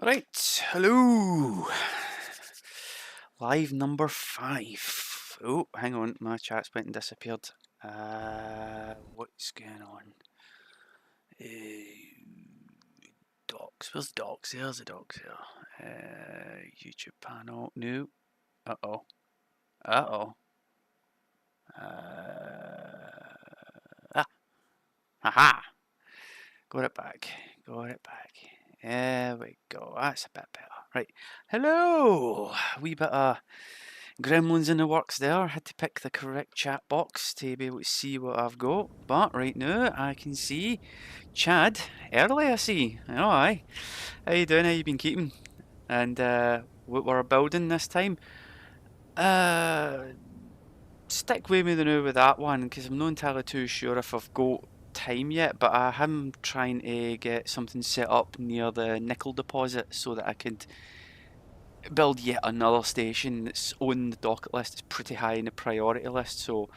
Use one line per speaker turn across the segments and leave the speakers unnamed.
Alright, hello. Live number 5. Oh, hang on, my chat's went and disappeared. What's going on? Docs, where's docs? There's the docs here. YouTube panel, no. Uh-oh. Uh-oh. Haha! Got it back. Got it back. There we go. That's a bit better. Right. Hello! Wee bit of gremlins in the works there. Had to pick the correct chat box to be able to see what I've got. But right now I can see Chad early. I see. Oh, aye. How you doing? How you been keeping? And what we're building this time? Uh, Stick with me now with that one because I'm not entirely too sure if I've got time yet. But I am trying to get something set up near the nickel deposit so that I could build yet another station that's on the docket list. It's pretty high in the priority list. So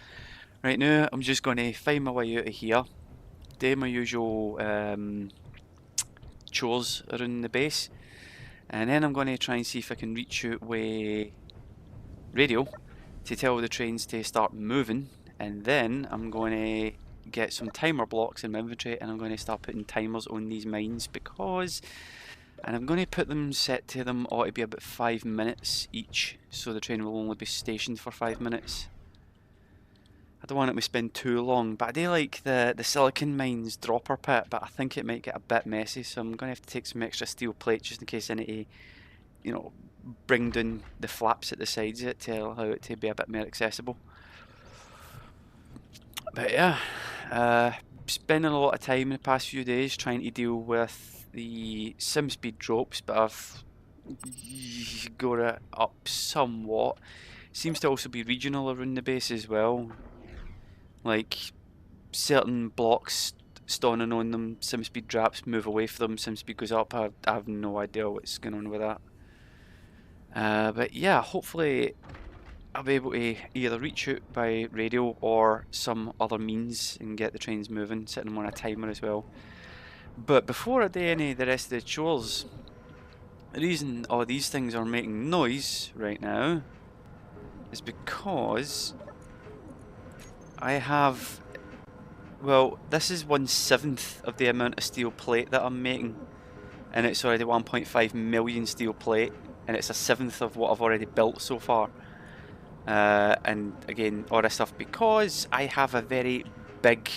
right now I'm just going to find my way out of here, do my usual chores around the base, and then I'm going to try and see if I can reach out with radio to tell the trains to start moving, and then I'm going to get some timer blocks in my inventory and I'm going to start putting timers on these mines and I'm going to put them set to them ought to be about 5 minutes each, so the train will only be stationed for 5 minutes. I don't want it to spend too long, but I do like the silicon mines dropper pit, but I think it might get a bit messy, so I'm going to have to take some extra steel plates just in case I need to, bring down the flaps at the sides of it to allow it to be a bit more accessible. But yeah, spending a lot of time in the past few days trying to deal with the sim speed drops, but I've got it up somewhat. Seems to also be regional around the base as well. Like certain blocks stoning on them, sim speed drops, move away from them, sim speed goes up. I have no idea what's going on with that. But yeah, hopefully I'll be able to either reach out by radio or some other means and get the trains moving, setting them on a timer as well. But before I do any of the rest of the chores, the reason all these things are making noise right now is because I have, well, this is 1/7 of the amount of steel plate that I'm making, and it's already 1.5 million steel plate, and it's 1/7 of what I've already built so far. And again, all this stuff because I have a very big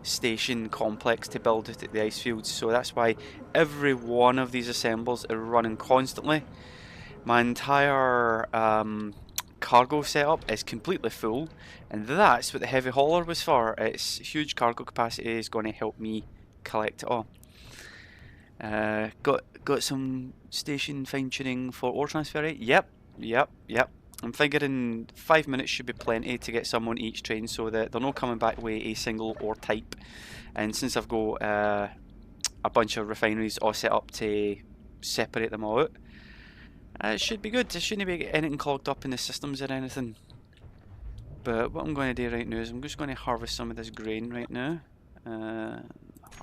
station complex to build out at the ice fields, so that's why every one of these assemblers are running constantly. My entire cargo setup is completely full, and that's what the heavy hauler was for. Its huge cargo capacity is going to help me collect it all. Got some station fine tuning for ore transfer rate. Yep. I'm figuring 5 minutes should be plenty to get some on each train so that they're not coming back with a single ore type. And since I've got a bunch of refineries all set up to separate them all out, it should be good. There shouldn't be anything clogged up in the systems or anything. But what I'm going to do right now is I'm just going to harvest some of this grain right now.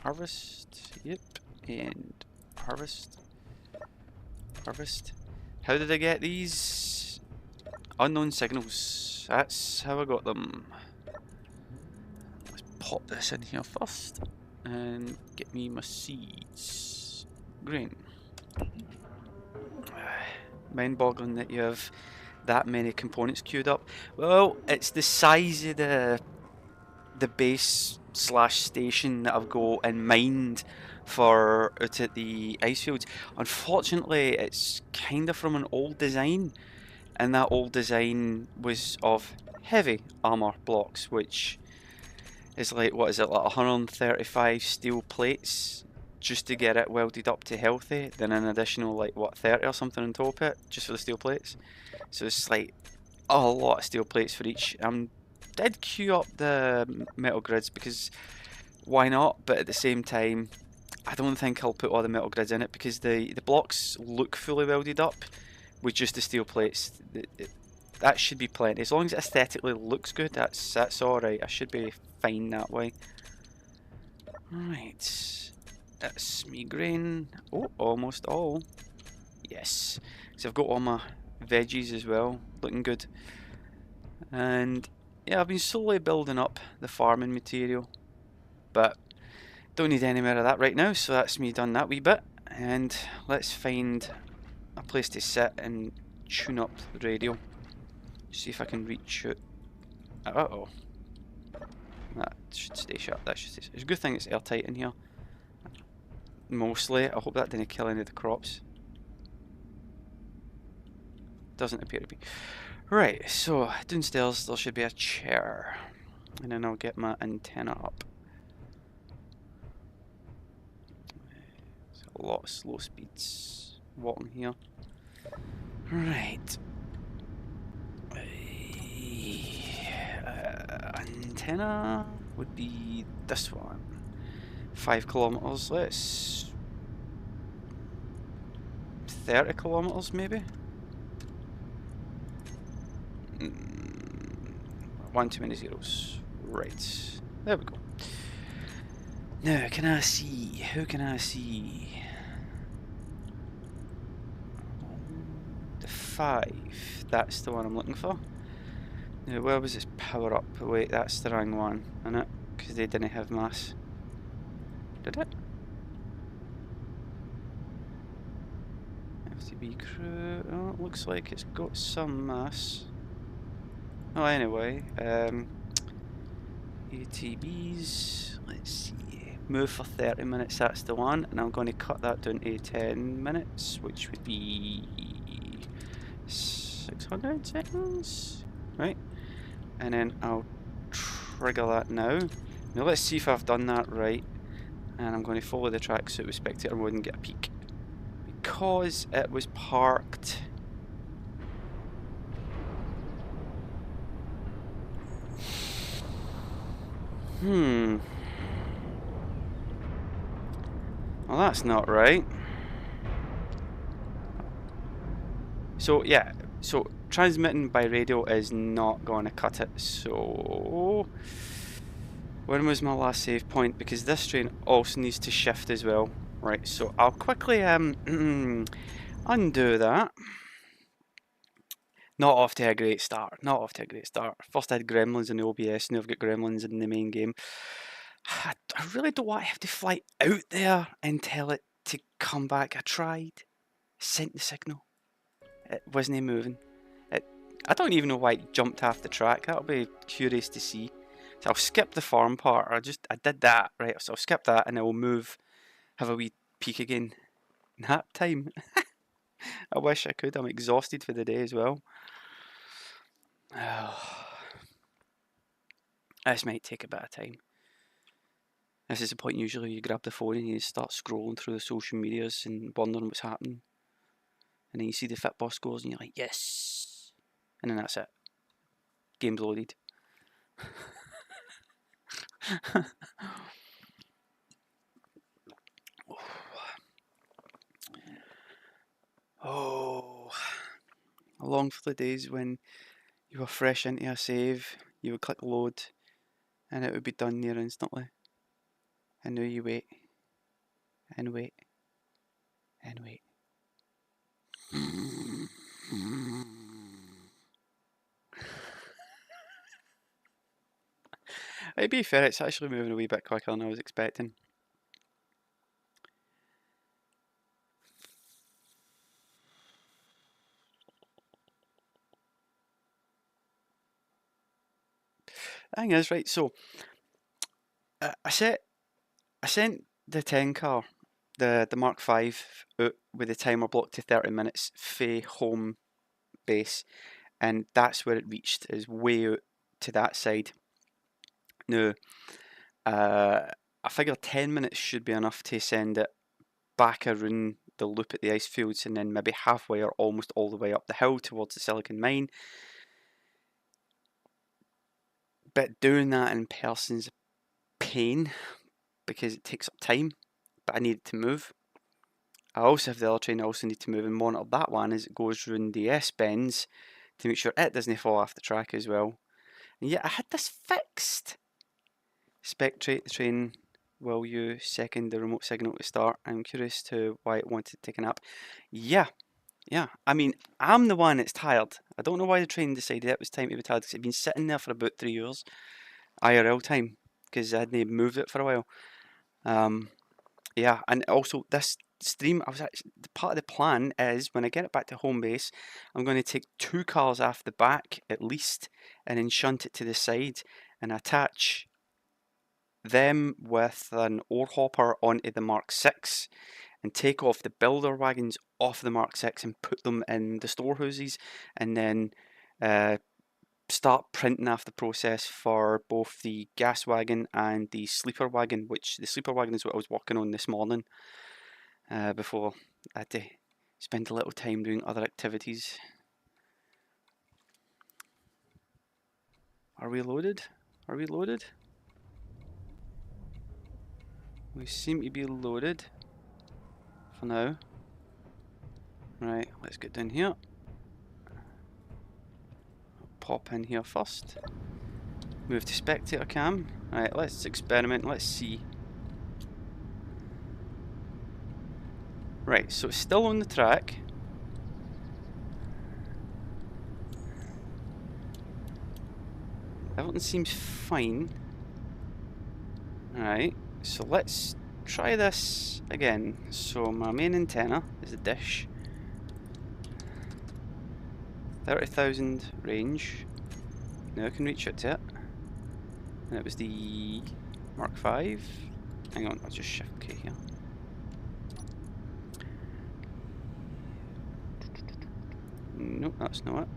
Harvest, yep, and harvest. How did I get these? Unknown signals. That's how I got them. Let's pop this in here first and get me my seeds. Grain. Mind-boggling that you have that many components queued up. Well, it's the size of the base slash station that I've got in mind for out at the ice fields. Unfortunately, it's kind of from an old design, and that old design was of heavy armor blocks, which is like, what is it, like 135 steel plates just to get it welded up to healthy, then an additional like what 30 or something on top of it just for the steel plates. So it's like a lot of steel plates for each. Did queue up the metal grids because why not, but at the same time I don't think I'll put all the metal grids in it because the blocks look fully welded up with just the steel plates. That should be plenty. As long as it aesthetically looks good, that's alright. I should be fine that way. Right, that's me grain. Oh, almost all. Yes. So I've got all my veggies as well, looking good. And yeah, I've been slowly building up the farming material, but don't need any more of that right now, so that's me done that wee bit. And let's find a place to sit and tune up the radio. See if I can reach it. Uh-oh. That should stay shut. That should stay. It's a good thing it's airtight in here. Mostly. I hope that didn't kill any of the crops. Doesn't appear to be. Right, so downstairs there should be a chair. And then I'll get my antenna up. There's a lot of slow speeds walking here. Right. Antenna would be this one. 5 kilometers. Let's 30 kilometers maybe. One too many zeros. Right. There we go. Now, can I see? Who can I see? The 5. That's the one I'm looking for. Now, where was this power up? Wait, that's the wrong one, isn't it? Because they didn't have mass. Did it? FTB crew. Oh, it looks like it's got some mass. Oh, anyway. ATBs. Let's see. Move for 30 minutes, that's the one. And I'm going to cut that down to 10 minutes, which would be 600 seconds. Right? And then I'll trigger that now. Now let's see if I've done that right. And I'm going to follow the track so the spectator mode and get a peek. Because it was parked. Well, that's not right. So yeah, so transmitting by radio is not going to cut it. So when was my last save point? Because this train also needs to shift as well. Right, so I'll quickly undo that. Not off to a great start. Not off to a great start. First I had Gremlins in the OBS, now I've got Gremlins in the main game. I really don't want to have to fly out there and tell it to come back. I tried. Sent the signal. It wasn't moving. I don't even know why it jumped off the track. That'll be curious to see. So I'll skip the farm part. I did that, right? So I'll skip that and I will move, have a wee peek again. Nap time. I wish I could. I'm exhausted for the day as well. This might take a bit of time. This is the point usually you grab the phone and you start scrolling through the social medias and wondering what's happening. And then you see the Fitboss scores and you're like, yes! And then that's it. Game's loaded. Oh, long for the days when you were fresh into a save, you would click load and it would be done near instantly. And now you wait, and wait, and wait. To be fair, it's actually moving a wee bit quicker than I was expecting. The thing is, right, so I sent the 10 car, the Mark 5 out with the timer blocked to 30 minutes for home base, and that's where it reached, is way out to that side. Now, I figure 10 minutes should be enough to send it back around the loop at the ice fields and then maybe halfway or almost all the way up the hill towards the silicon mine. But doing that in person's a pain because it takes up time, but I need it to move. I also have the other train I also need to move and monitor that one as it goes round the S-bends to make sure it doesn't fall off the track as well. And yet I had this fixed. Spectrate the train while you second the remote signal to start. I'm curious to why it wanted to take a nap. Yeah, Yeah, I mean, I'm the one that's tired. I don't know why the train decided it was time to be tired, because it'd been sitting there for about 3 hours, IRL time, because I hadn't moved it for a while. Um, yeah, and also this stream, I was actually, part of the plan is when I get it back to home base, I'm going to take 2 cars off the back at least, and then shunt it to the side, and attach them with an ore hopper onto the Mark 6, and take off the builder wagons off the Mark 6 and put them in the storehouses, and then uh, start printing off the process for both the gas wagon and the sleeper wagon, which the sleeper wagon is what I was working on this morning before I had to spend a little time doing other activities. Are we loaded? Are we loaded? We seem to be loaded for now. Right, let's get down here. Pop in here first. Move to spectator cam. Right, let's experiment, let's see. Right, so it's still on the track. Everything seems fine. Alright, so let's try this again. So my main antenna is the dish. 30,000 range. Now I can reach out to it. And it was the Mark 5. Hang on, I'll just shift K here. Nope, that's not it.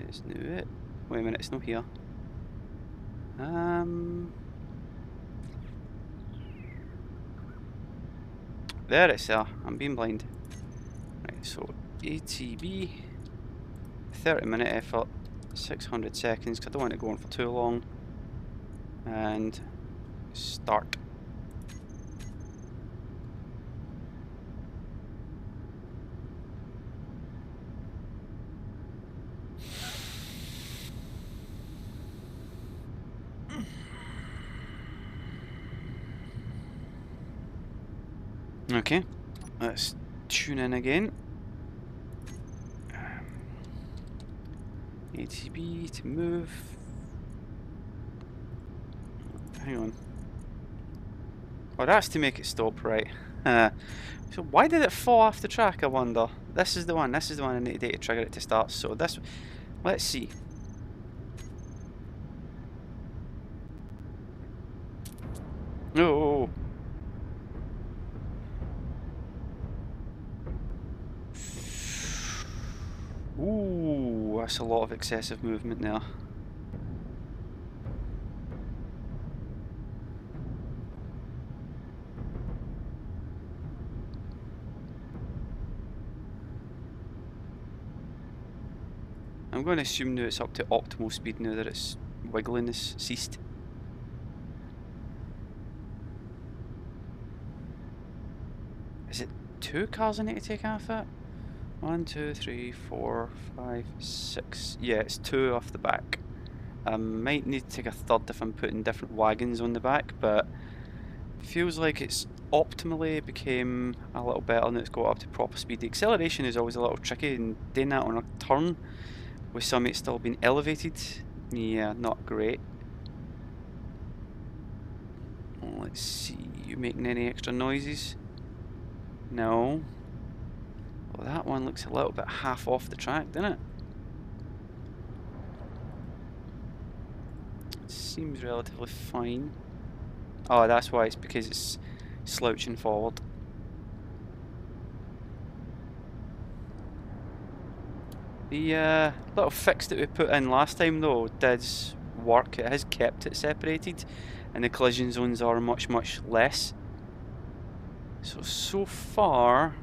It's not it. Wait a minute, it's not here. There it's there. I'm being blind. Right, so ATB, 30-minute effort, 600 seconds, because I don't want it going for too long. And start. Okay, let's tune in again. ATB to move. Hang on. Oh, that's to make it stop, right? So why did it fall off the track, I wonder? This is the one. This is the one I need to trigger it to start. So this, let's see. Oh. Ooh, that's a lot of excessive movement there. I'm going to assume now it's up to optimal speed now that its wiggling has ceased. Is it 2 cars I need to take off it? 1, 2, 3, 4, 5, 6. Yeah, it's 2 off the back. I might need to take a third if I'm putting different wagons on the back, but it feels like it's optimally became a little better and it's got up to proper speed. The acceleration is always a little tricky, and doing that on a turn with some it's still being elevated, yeah, not great. Let's see, you making any extra noises? No. Well, that one looks a little bit half off the track, doesn't it? Seems relatively fine. Oh, that's why, it's because it's slouching forward. The little fix that we put in last time though did work. It has kept it separated and the collision zones are much less. So far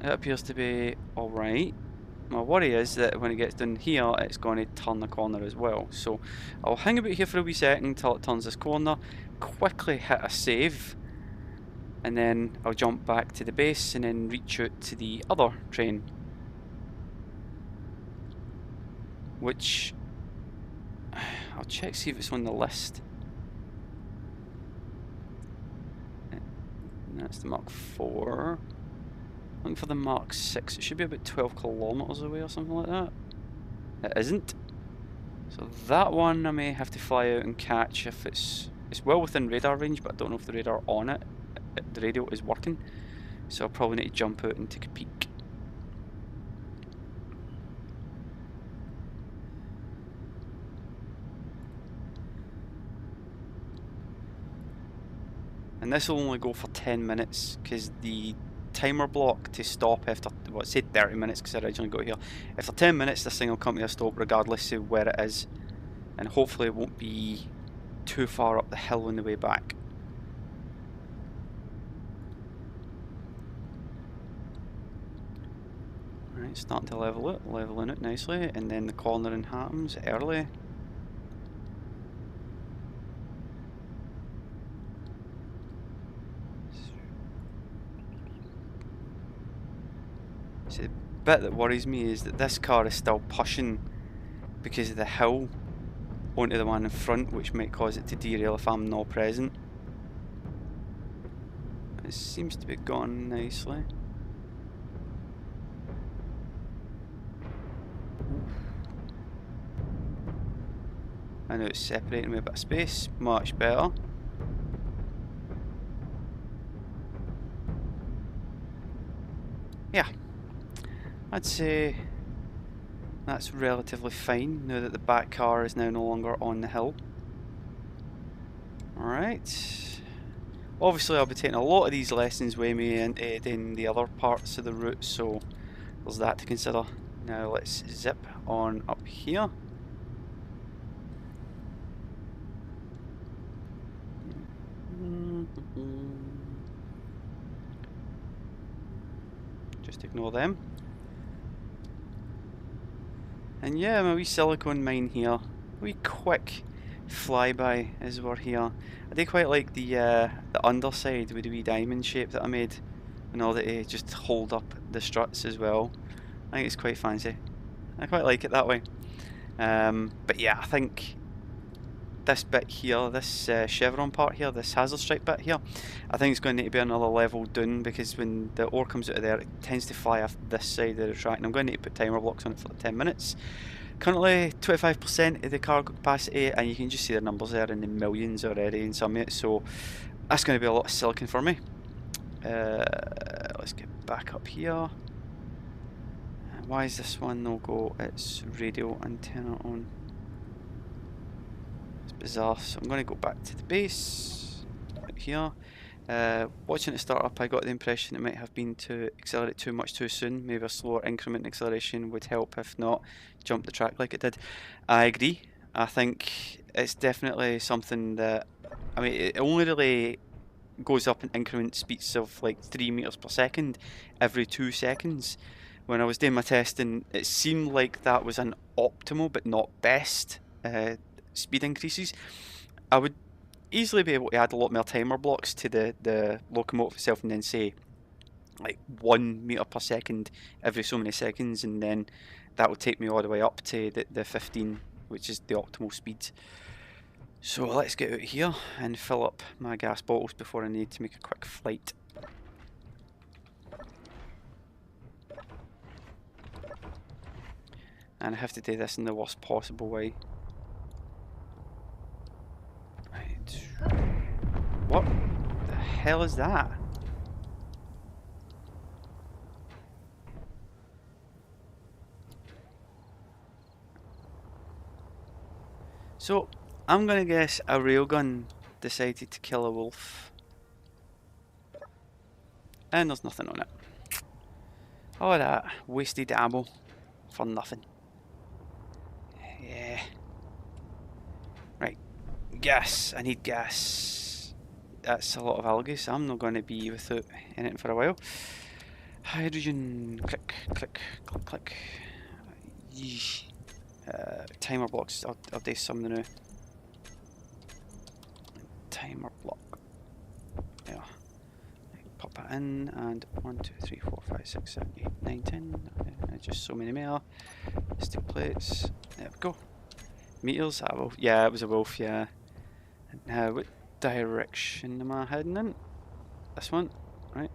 it appears to be alright. My worry is that when it gets done here it's going to turn the corner as well. So I'll hang about here for a wee second till it turns this corner, quickly hit a save, and then I'll jump back to the base and then reach out to the other train, which I'll check, see if it's on the list. That's the Mark 4. Looking for the Mark 6. It should be about 12 kilometers away or something like that. It isn't. So that one I may have to fly out and catch if it's well within radar range, but I don't know if the radar on it, the radio is working. So I'll probably need to jump out and take a peek. And this will only go for 10 minutes because the timer block to stop after, well, it said 30 minutes because I originally got here. After 10 minutes this thing will come to a stop regardless of where it is, and hopefully it won't be too far up the hill on the way back. Right, starting to level it, leveling it nicely, and then the cornering happens early. So the bit that worries me is that this car is still pushing because of the hill onto the one in front, which might cause it to derail if I'm not present. It seems to be going nicely. I know it's separating me a bit of space, much better. Yeah, I'd say that's relatively fine now that the back car is now no longer on the hill. Alright. Obviously I'll be taking a lot of these lessons with me into doing the other parts of the route, so there's that to consider. Now let's zip on up here. Just ignore them. And yeah, my wee silicone mine here. Wee quick flyby as we're here. I do quite like the underside with the wee diamond shape that I made, in order to just hold up the struts as well. I think it's quite fancy. I quite like it that way. But yeah, I think this bit here, this chevron part here, this hazard stripe bit here, I think it's going to need to be another level down, because when the ore comes out of there it tends to fly off this side of the track, and I'm going to need to put timer blocks on it for like 10 minutes. Currently 25% of the cargo capacity, and you can just see the numbers there in the millions already in some of it, so that's going to be a lot of silicon for me. Let's get back up here. Why is this one no go? It's radio antenna on. Bizarre, so I'm going to go back to the base right here. Watching it start up, I got the impression it might have been to accelerate too much too soon. Maybe a slower increment in acceleration would help, if not jump the track like it did. I agree. I think it's definitely something that, I mean, it only really goes up in increment speeds of like 3 meters per second every 2 seconds. When I was doing my testing, it seemed like that was an optimal but not best speed increases. I would easily be able to add a lot more timer blocks to the locomotive itself, and then say like 1 meter per second every so many seconds, and then that would take me all the way up to the 15, which is the optimal speed. So let's get out here and fill up my gas bottles before I need to make a quick flight. And I have to do this in the worst possible way. Right. What the hell is that? So, I'm gonna guess a railgun decided to kill a wolf. And there's nothing on it. All that wasted ammo for nothing. Yeah. Right. Gas. I need gas. That's a lot of algae, so I'm not going to be without anything for a while. Hydrogen. Click, click, click, click. Yeesh. Timer blocks. I'll do some now. Timer block. Yeah. Pop that in, and 1, 2, 3, 4, 5, 6, 7, 8, 9, 10. Just so many more. Steel plates. There we go. Meters? Ah, wolf. Yeah, it was a wolf, yeah. Now, what direction am I heading in? This one, right?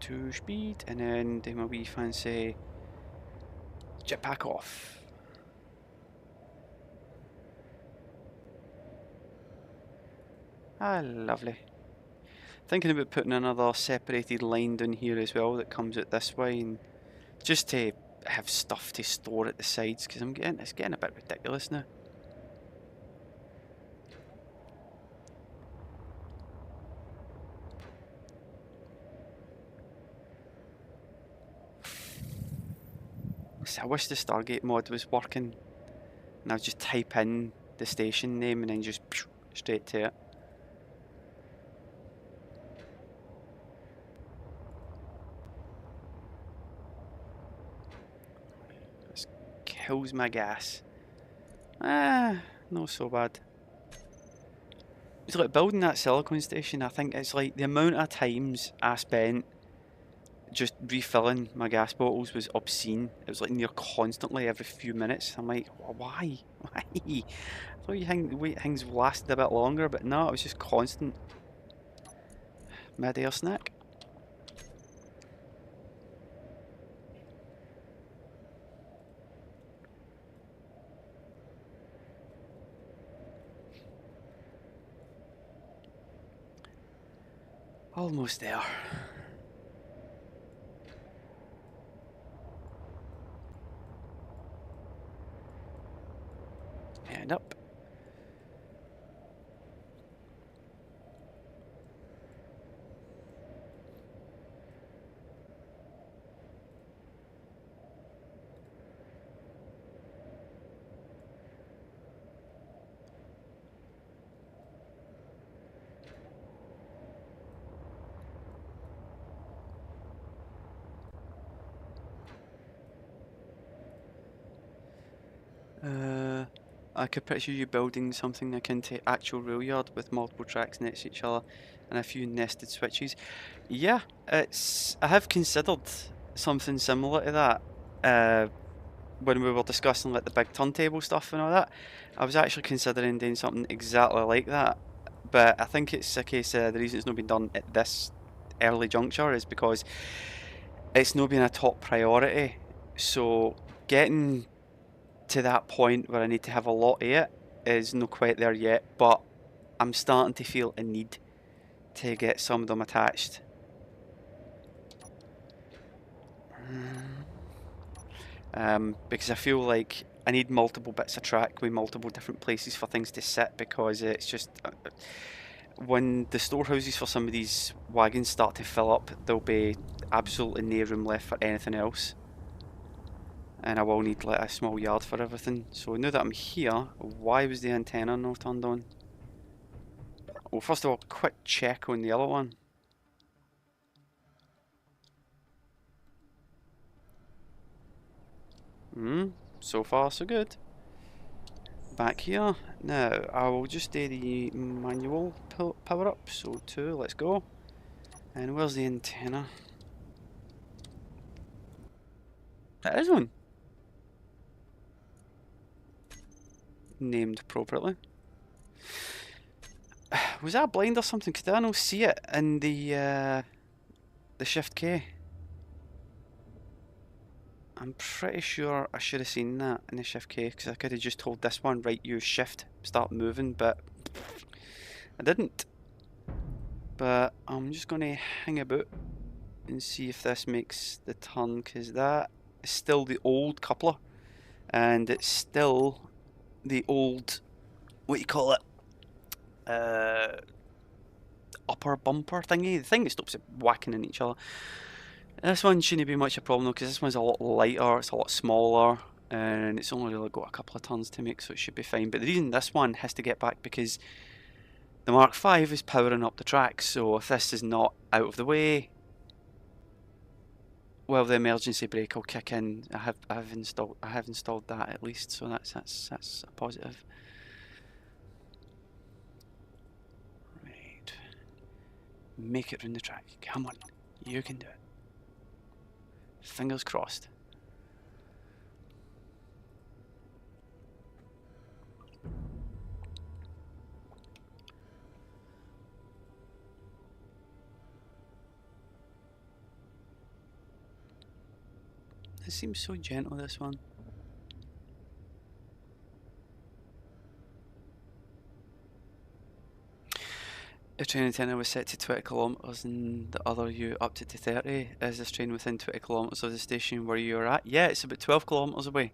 2 speed, and then do my wee fancy jetpack off. Ah, lovely. Thinking about putting another separated line down here as well that comes out this way, and just to have stuff to store at the sides, because it's getting a bit ridiculous now. I wish the Stargate mod was working, and I would just type in the station name and then just straight to it. This kills my gas. Ah, not so bad. It's like building that silicone station. I think it's like the amount of times I spent just refilling my gas bottles was obscene. It was like near constantly every few minutes. I'm like, why? Why? I thought things lasted a bit longer, but no, it was just constant. Mid-air snack. Almost there. And up. I could picture you building something akin to actual rail yard with multiple tracks next to each other and a few nested switches. Yeah, I have considered something similar to that. When we were discussing like the big turntable stuff and all that, I was actually considering doing something exactly like that. But I think it's a case of the reason it's not been done at this early juncture is because it's not been a top priority. So getting to that point where I need to have a lot of it is not quite there yet, but I'm starting to feel a need to get some of them attached. Because I feel like I need multiple bits of track with multiple different places for things to sit, because it's just when the storehouses for some of these wagons start to fill up, there'll be absolutely no room left for anything else. And I will need like a small yard for everything. So now that I'm here, why was the antenna not turned on? Well, first of all, quick check on the other one. So far so good. Back here. Now, I will just do the manual power up. So 2, let's go. And where's the antenna? That is one. Named appropriately. Was that blind or something? Could I not see it in the Shift K? I'm pretty sure I should have seen that in the Shift K, because I could have just told this one, right, use Shift, start moving, but I didn't. But I'm just going to hang about and see if this makes the turn, because that is still the old coupler, and it's still the old, what you call it, upper bumper thingy, the thing that stops it whacking in each other. This one shouldn't be much a problem though, because this one's a lot lighter, it's a lot smaller, and it's only really got a couple of turns to make, so it should be fine. But the reason this one has to get back, because the Mark V is powering up the track, so if this is not out of the way, well, the emergency brake will kick in. I have installed that at least, so that's a positive. Right, make it round the track. Come on, you can do it. Fingers crossed. It seems so gentle, this one. The train antenna was set to 20 kilometres and the other you up to 30. Is this train within 20 kilometres of the station where you are at? Yeah, it's about 12 kilometres away.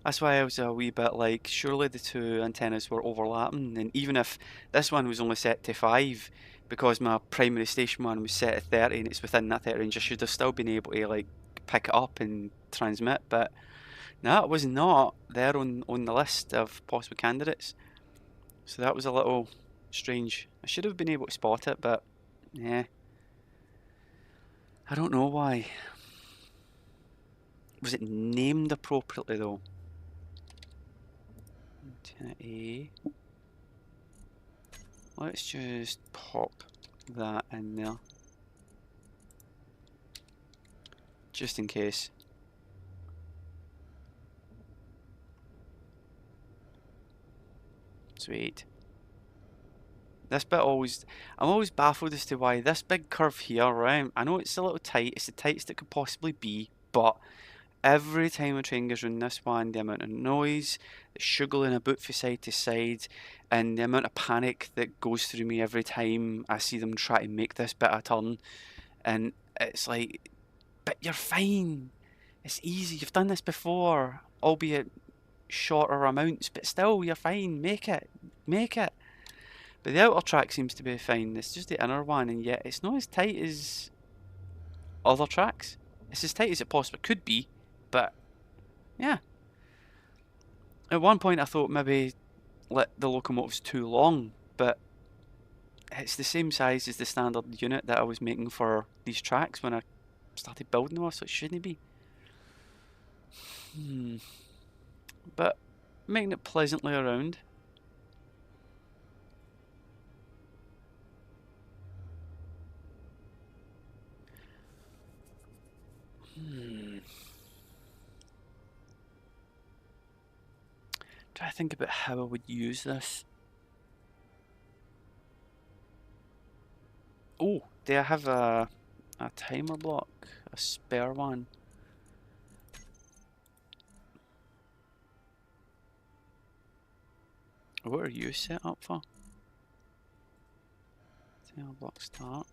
That's why I was a wee bit like, surely the two antennas were overlapping, and even if this one was only set to 5, because my primary station one was set at 30 and it's within that 30 range, I should have still been able to like pick it up and transmit, but no, it was not there on the list of possible candidates. So that was a little strange. I should have been able to spot it, but yeah. I don't know why. Was it named appropriately though? Antenna A. Let's just pop that in there. Just in case. Sweet. This bit always, I'm always baffled as to why this big curve here, right? I know it's a little tight, it's the tightest it could possibly be, but every time a train goes round this one, the amount of noise, the shuggling about from side to side, and the amount of panic that goes through me every time I see them try to make this bit of a turn, and it's like, but you're fine, it's easy, you've done this before, albeit shorter amounts, but still, you're fine, make it, make it. But the outer track seems to be fine, it's just the inner one, and yet it's not as tight as other tracks. It's as tight as it possibly could be, but yeah. At one point I thought maybe let the locomotives too long, but it's the same size as the standard unit that I was making for these tracks when I started building them, so it shouldn't be. But making it pleasantly around. Try to think about how I would use this. Oh, do I have a timer block? A spare one? What are you set up for? Timer block start.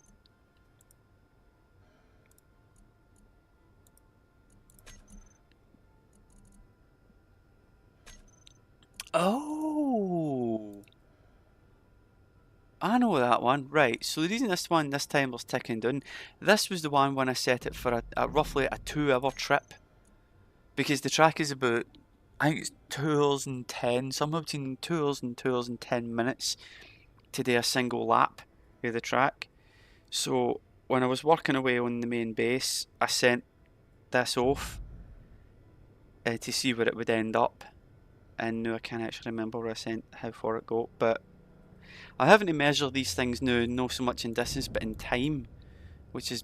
Oh! I know that one. Right, so the reason this timer's ticking down, this was the one when I set it for a roughly a 2-hour trip. Because the track is about, I think it's 2 hours and 10, somewhere between 2 hours and 2 hours and 10 minutes to do a single lap of the track. So when I was working away on the main base, I sent this off to see where it would end up. And now I can't actually remember where I sent, how far it got, but I'm having to measure these things now, not so much in distance, but in time, which is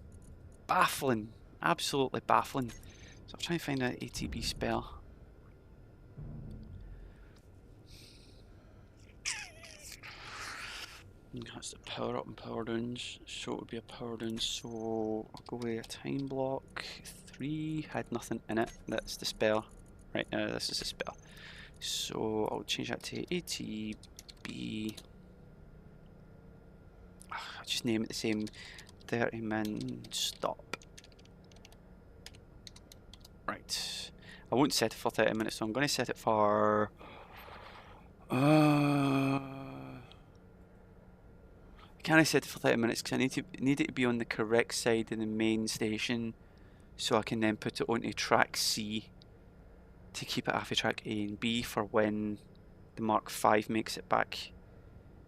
baffling, absolutely baffling. So I'll try and find an ATB spare. That's the power up and power downs, so it would be a power down, so I'll go with a time block. 3 had nothing in it, that's the spare. Right now, this is the spare. So I'll change that to ATB. I'll just name it the same, 30-min stop. Right. I won't set it for 30 minutes, so I'm going to set it for... Can I set it for 30 minutes? Because I need it to be on the correct side of the main station, so I can then put it onto track C to keep it off of track A and B for when the Mark V makes it back.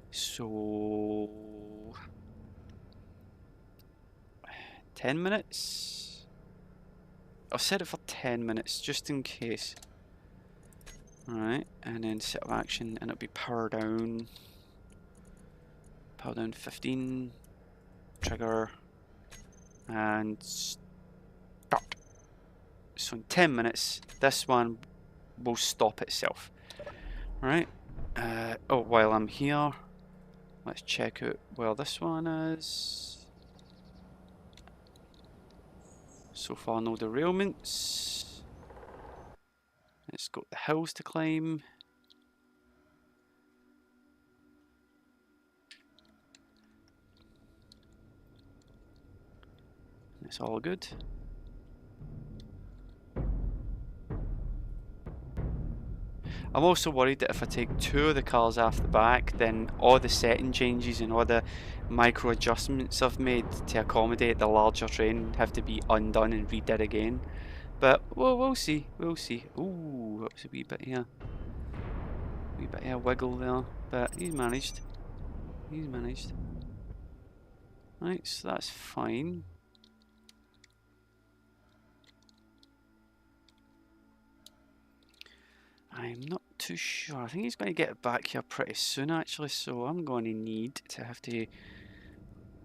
So... 10 minutes? I'll set it for 10 minutes just in case. Alright, and then set of action, and it'll be power down. Power down 15. Trigger. And start. So in 10 minutes, this one will stop itself. Alright. Oh, while I'm here, let's check out where this one is. So far, no derailments. It's got the hills to climb. It's all good. I'm also worried that if I take 2 of the cars off the back, then all the setting changes and all the micro adjustments I've made to accommodate the larger train have to be undone and redid again. But we'll see, we'll see. Ooh, that was a wee bit here. Wee bit of a wiggle there, but he's managed. He's managed. Right, so that's fine. I'm not too sure. I think he's going to get back here pretty soon actually, so I'm going to need to have to...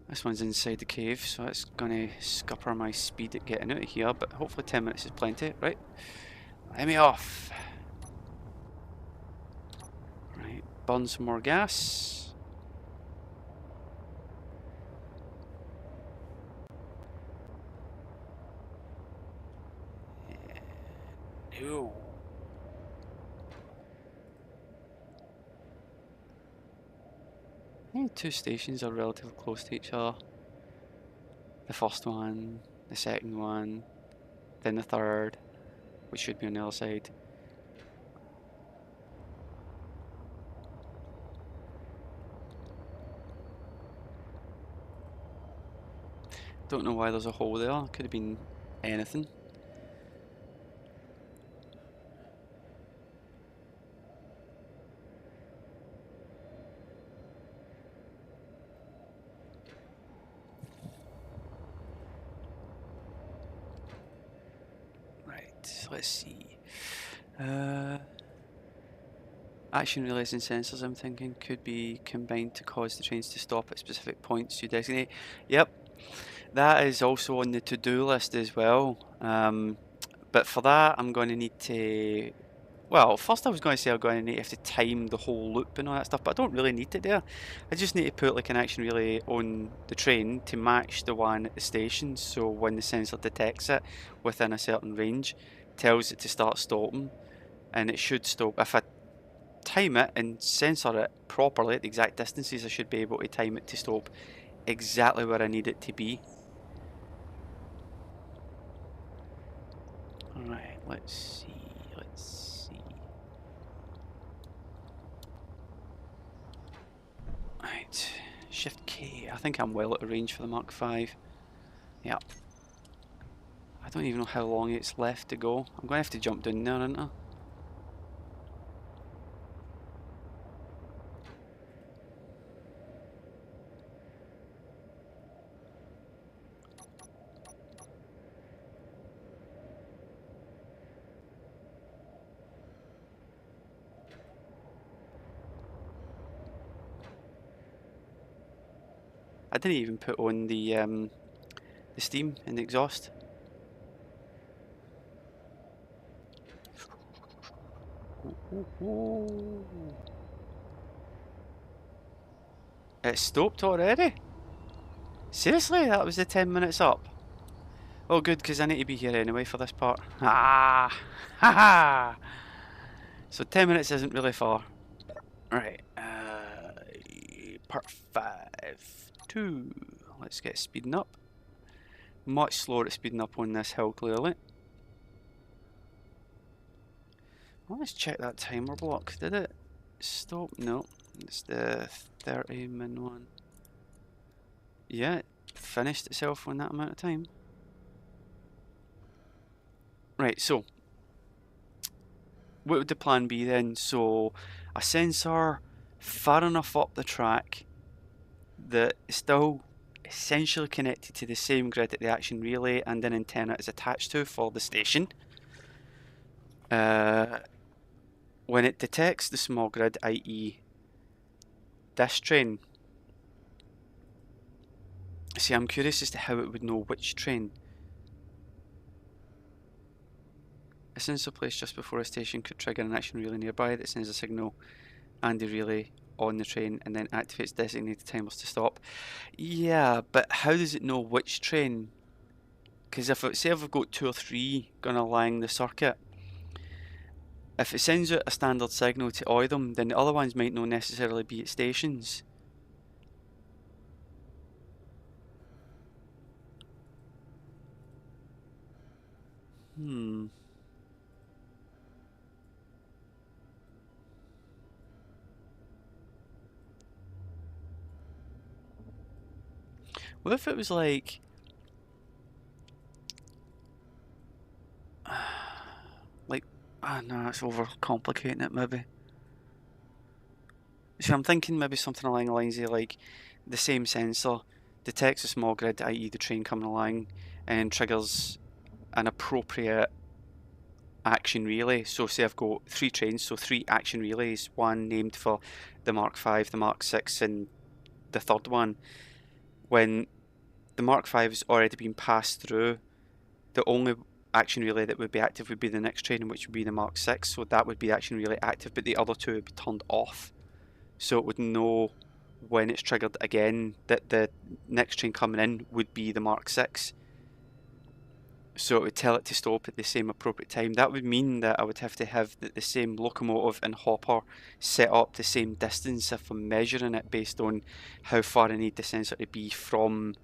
This one's inside the cave, so it's going to scupper my speed at getting out of here, but hopefully 10 minutes is plenty. Right, let me off. Right, burn some more gas. No. I think 2 stations are relatively close to each other. The first one, the second one, then the third, which should be on the other side. Don't know why there's a hole there, could have been anything. Right, let's see. Action relays and sensors, I'm thinking, could be combined to cause the trains to stop at specific points you designate. Yep, that is also on the to-do list as well. But for that, I'm going to need to... Well, first I was going to say I'm going to have to time the whole loop and all that stuff, but I don't really need it there. I just need to put like an action relay on the train to match the one at the station, so when the sensor detects it within a certain range, tells it to start stopping, and it should stop. If I time it and sensor it properly at the exact distances, I should be able to time it to stop exactly where I need it to be. Alright, let's see, let's see. Right, Shift K. I think I'm well out of range for the Mark V. Yep. I don't even know how long it's left to go. I'm going to have to jump down there, aren't I? I didn't even put on the steam in the exhaust. It stopped already? Seriously? That was the 10 minutes up? Oh good, because I need to be here anyway for this part. Ah! Haha! So 10 minutes isn't really far. Right, part 5. 2. Let's get speeding up. Much slower at speeding up on this hill, clearly. Well, let's check that timer block. Did it stop? No. It's the 30-min one. Yeah, it finished itself in that amount of time. Right, so what would the plan be then? So a sensor far enough up the track that is still essentially connected to the same grid that the action relay and an antenna is attached to for the station. When it detects the small grid, i.e. this train, see, I'm curious as to how it would know which train. A sensor placed just before a station could trigger an action relay nearby that sends a signal and the relay on the train and then activates designated timers to stop. Yeah, but how does it know which train? Because if say if I've got 2 or 3 going along the circuit, If it sends out a standard signal to all of them, then the other ones might not necessarily be at stations. What if it was like... no, that's overcomplicating it maybe. So I'm thinking maybe something along the lines of like the same sensor detects a small grid, i.e. the train coming along, and triggers an appropriate action relay. So say I've got 3 trains, so 3 action relays, one named for the Mark 5, the Mark 6 and the third one. When the Mark 5 has already been passed through, the only action relay that would be active would be the next train, which would be the Mark 6, so that would be the action relay active, but the other 2 would be turned off. So it would know when it's triggered again that the next train coming in would be the Mark 6. So it would tell it to stop at the same appropriate time. That would mean that I would have to have the same locomotive and hopper set up the same distance if I'm measuring it based on how far I need the sensor to be from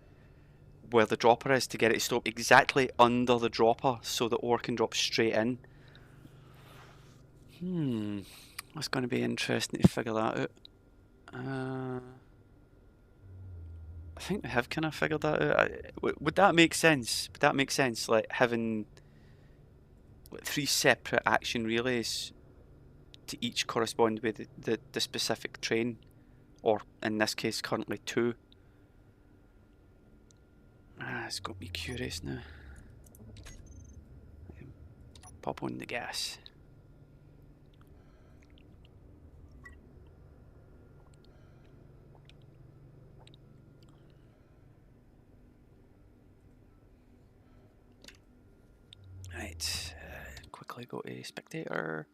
where the dropper is to get it to stop exactly under the dropper so the ore can drop straight in. That's going to be interesting to figure that out. I think we have kind of figured that out. Would that make sense? Would that make sense? Like having 3 separate action relays to each correspond with the specific train, or in this case, currently 2. It's got me curious now. Pop on the gas. Right, quickly go to spectator.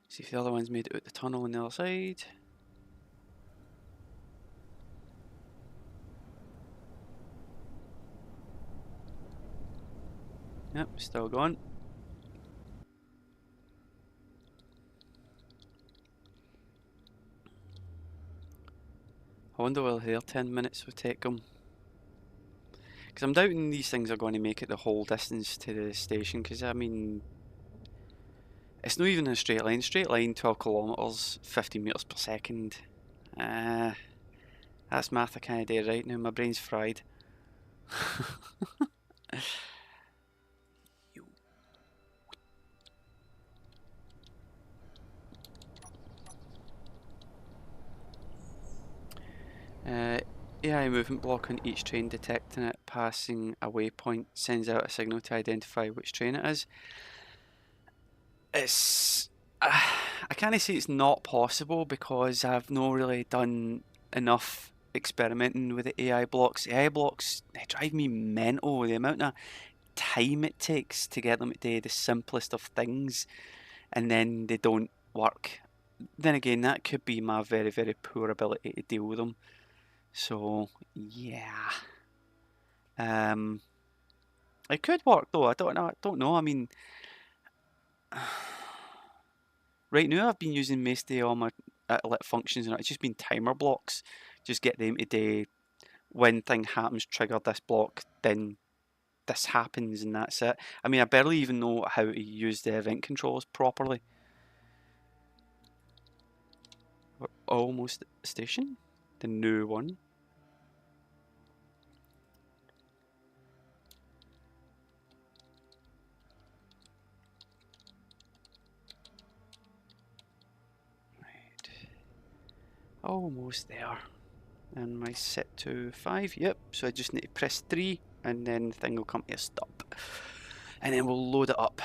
See if the other one's made it out the tunnel on the other side. Yep, still going. I wonder whether their 10 minutes will take them. Because I'm doubting these things are going to make it the whole distance to the station, because I mean, it's not even in a straight line. Straight line, 12 kilometres, 50 metres per second. That's math I can't do right now, my brain's fried. AI movement block on each train, detecting it passing a waypoint, sends out a signal to identify which train it is. It's... I can't say it's not possible because I've not really done enough experimenting with the AI blocks. The AI blocks, they drive me mental. The amount of time it takes to get them to do the simplest of things and then they don't work. Then again, that could be my very, very poor ability to deal with them. So, yeah. It could work though. I don't know. I mean, right now I've been using mostly all my lit functions and it's just been timer blocks. Just get them to do when thing happens, trigger this block, then this happens and that's it. I mean, I barely even know how to use the event controllers properly. We're almost at the station. The new one. Right. Almost there. And my set to 5, yep. So I just need to press 3 and then the thing will come to a stop. And then we'll load it up.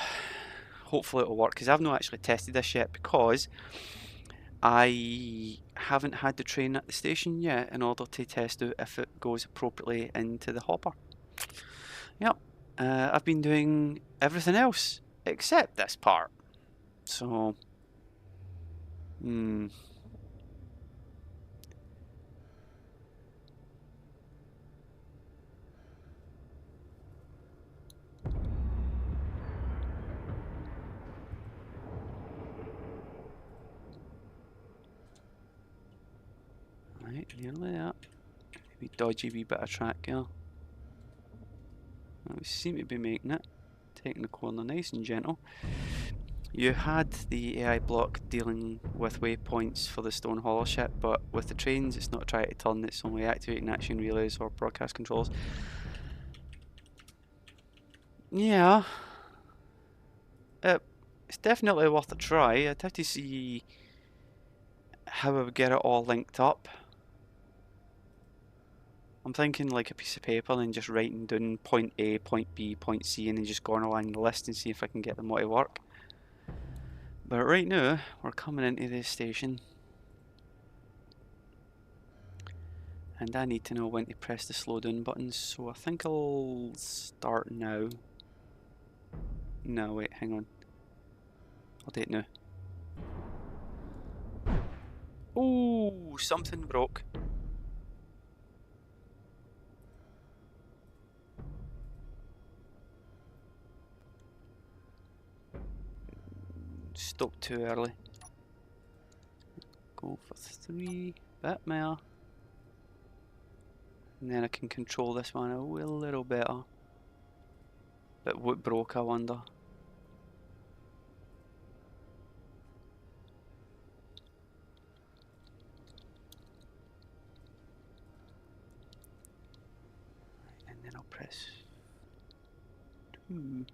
Hopefully it'll work because I've not actually tested this yet because I haven't had the train at the station yet in order to test out if it goes appropriately into the hopper. Yep, I've been doing everything else except this part. So, Right, nearly that. Maybe dodgy wee bit of track here. We seem to be making it. Taking the corner nice and gentle. You had the AI block dealing with waypoints for the stone hollow ship, but with the trains it's not trying to turn, it's only activating action relays or broadcast controls. Yeah. It's definitely worth a try. I'd have to see how I would get it all linked up. I'm thinking like a piece of paper and just writing down point A, point B, point C, and then just going along the list and see if I can get them all to work. But right now, we're coming into this station. And I need to know when to press the slow down buttons, so I think I'll start now. No, wait, hang on. I'll do it now. Oh, something broke. Stop too early. Go for 3, bit more. And then I can control this one a little better. But what broke, I wonder? And then I'll press 2.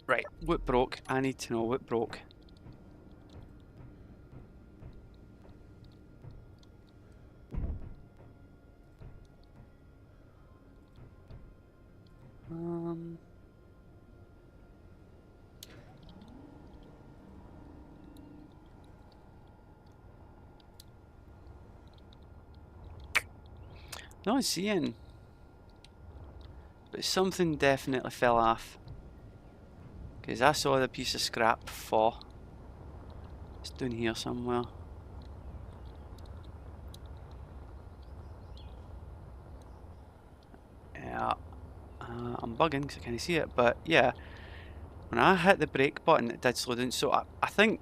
Right, what broke? I need to know what broke. Not seeing. But something definitely fell off. Because I saw the piece of scrap fall. It's down here somewhere. Yeah. I'm bugging because I can't see it. But yeah. When I hit the brake button, it did slow down. So I think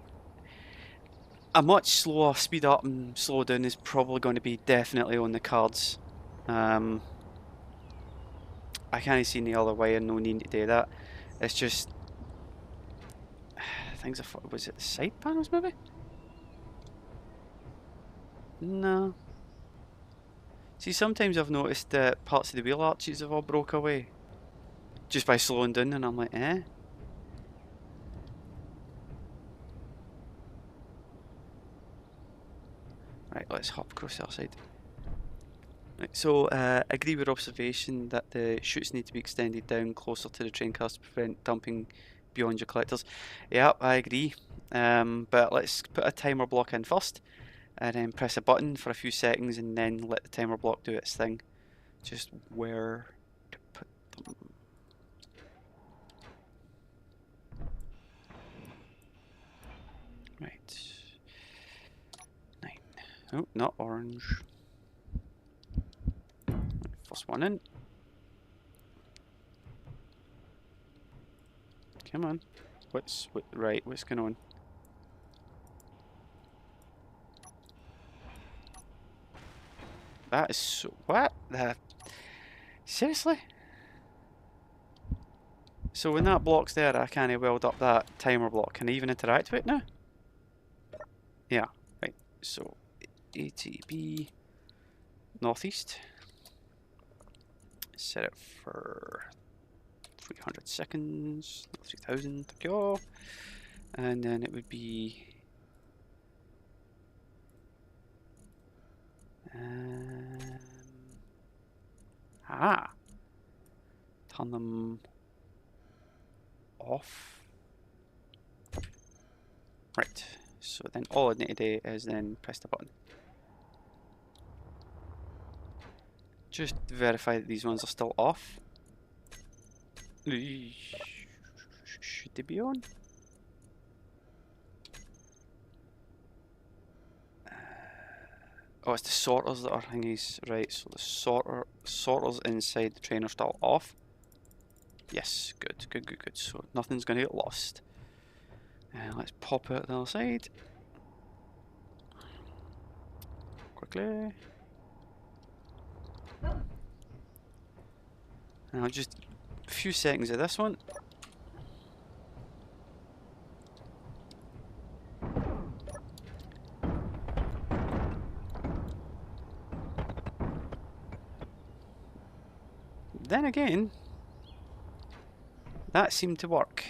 a much slower speed up and slow down is probably going to be definitely on the cards. I can't see any other way and no need to do that. It's just things are, was it the side panels maybe? No. See, sometimes I've noticed that parts of the wheel arches have all broke away just by slowing down, and I'm like, eh? Right, let's hop across the other side. Right, so agree with observation that the chutes need to be extended down closer to the train cars to prevent dumping beyond your collectors. Yeah, I agree. But let's put a timer block in first, and then press a button for a few seconds, and then let the timer block do its thing. Just where to put them. Right. 9. Oh, not orange. First one in. Come on. What's going on? That is so... What? Seriously? So when that block's there, I can't weld up that timer block. Can I even interact with it now? Yeah, right. So ATB northeast. Set it for 300 seconds. 3000. Go. And then it would be turn them off. Right, so then all I need to do is then press the button. Just verify that these ones are still off. Should they be on? Oh, it's the sorters that are thingies. Right, so the sorters inside the train are still off. Yes, good. So nothing's going to get lost. And let's pop out the other side. Quickly. And I'll just a few seconds of this one. Then again, that seemed to work.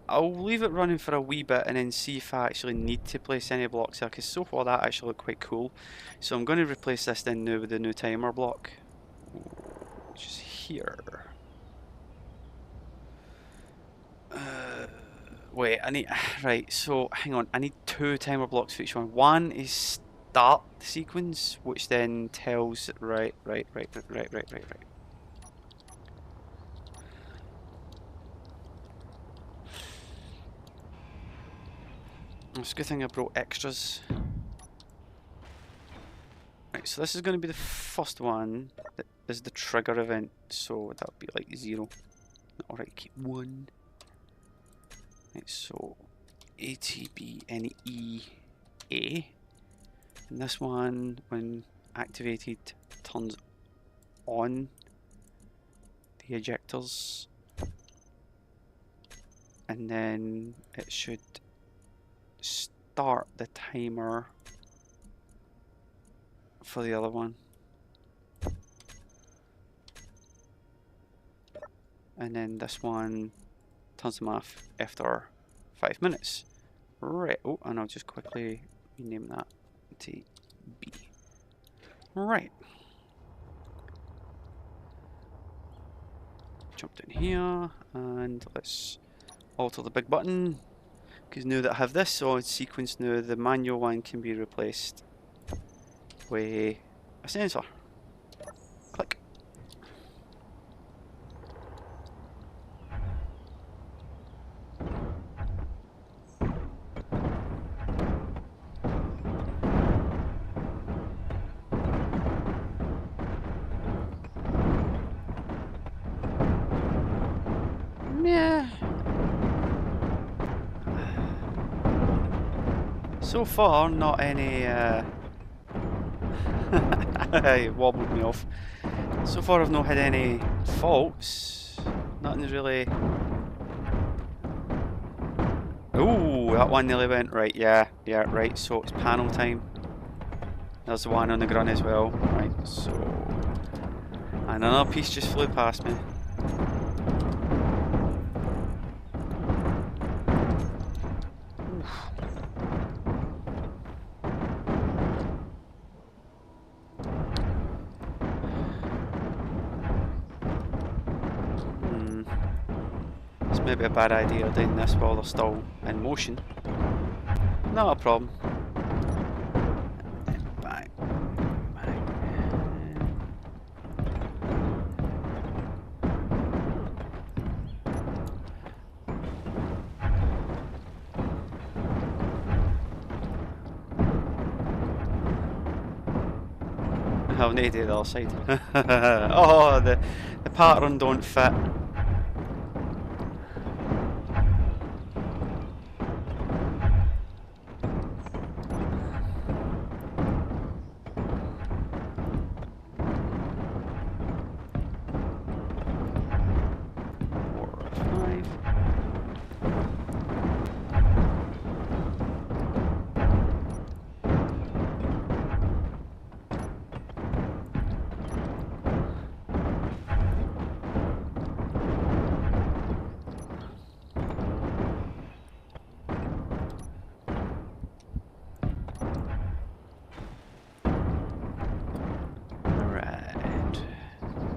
I'll leave it running for a wee bit and then see if I actually need to place any blocks there, because so far that actually looked quite cool. So I'm going to replace this then now with the new timer block, which is here. Wait, I need, right, so hang on, I need 2 timer blocks for each one. One is start the sequence, which then tells, right. It's a good thing I brought extras. Right, so this is going to be the first one that is the trigger event, so that would be like 0. Alright, keep 1. Right, so A, T, B, N, E, A. And this one, when activated, turns on the ejectors. And then it should start the timer for the other one. And then this one turns them off after 5 minutes. Right, oh, and I'll just quickly rename that to B. Right. Jump down here, and let's alter the big button, because now that I have this on sequence now, the manual one can be replaced with a sensor. Click. Yeah. So far, not any. It wobbled me off. So far, I've not had any faults. Nothing's really. Ooh, that one nearly went right. Yeah, right. So it's panel time. There's the one on the grunt as well. Right, so. And another piece just flew past me. Maybe a bad idea doing this while they're still in motion. Not a problem. Bang. I'll need to do the other side. Oh, the pattern don't fit.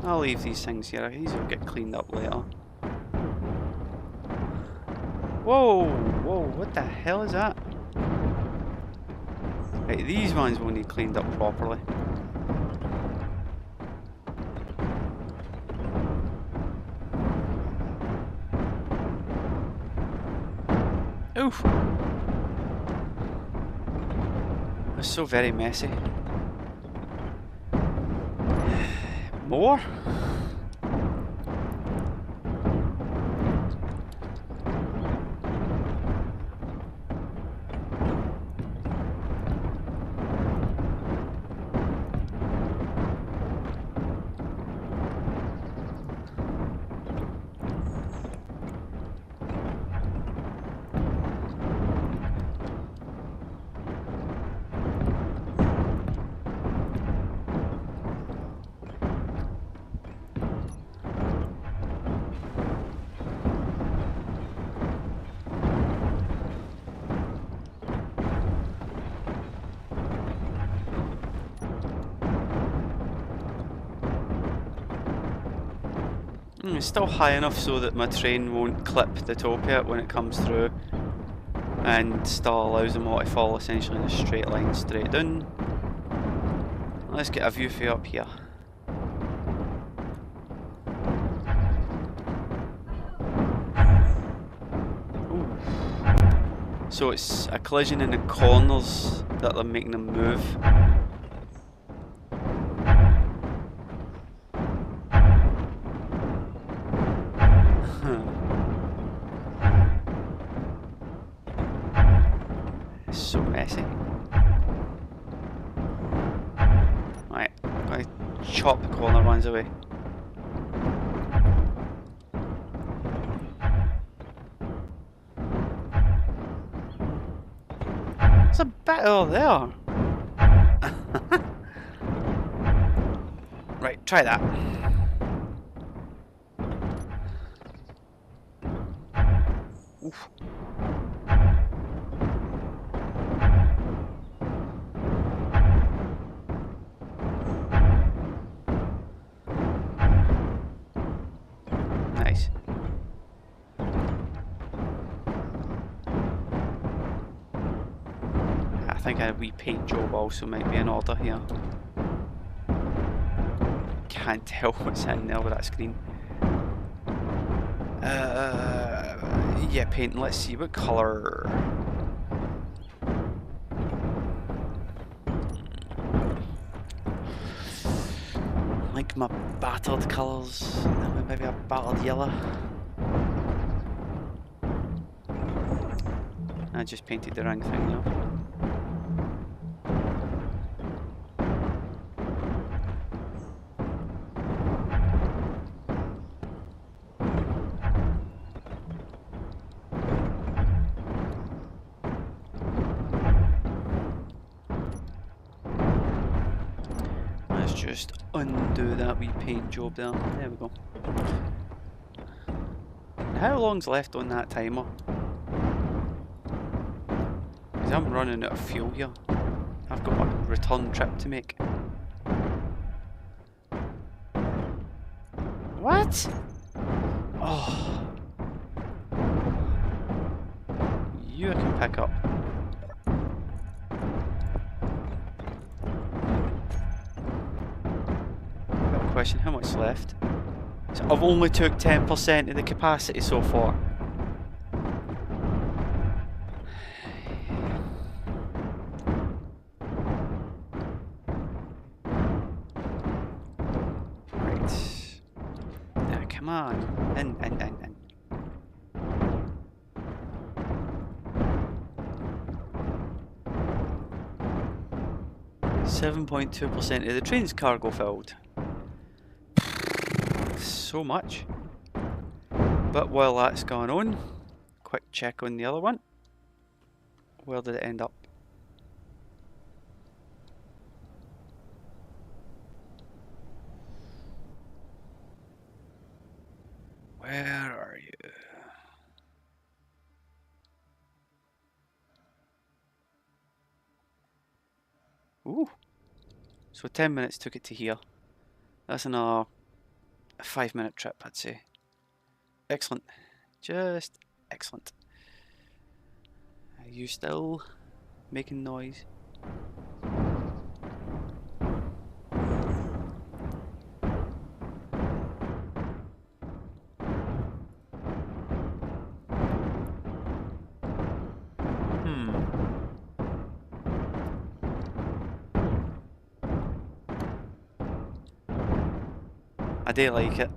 I'll leave these things here, these will get cleaned up later. Whoa, what the hell is that? Right, these ones will need cleaned up properly. Oof! It's so very messy. More? It's still high enough so that my train won't clip the top of it when it comes through, and still allows them all to fall essentially in a straight line straight down. Let's get a view for you up here. Ooh. So it's a collision in the corners that are making them move. So messy. Right, I'm going to chop the corner ones away. There's a bit over there. Right, try that. Oof. Nice. I think a wee paint job also might be in order here. Can't tell what's in there with that screen. Yeah, painting. Let's see what colour. Like my battered colours. Maybe a battered yellow. I just painted the wrong thing though. Just undo that wee paint job there. There we go. How long's left on that timer? Because I'm running out of fuel here. I've got a return trip to make. What? Oh. You can pick up. Question, how much left? So I've only took 10% of the capacity so far. Right. Now, come on. In. 7.2% of the train's cargo filled. So much. But while that's going on, quick check on the other one. Where did it end up? Where are you? Ooh. So 10 minutes took it to here. That's another 5-minute trip, I'd say. Excellent. Just excellent. Are you still making noise? I do like it.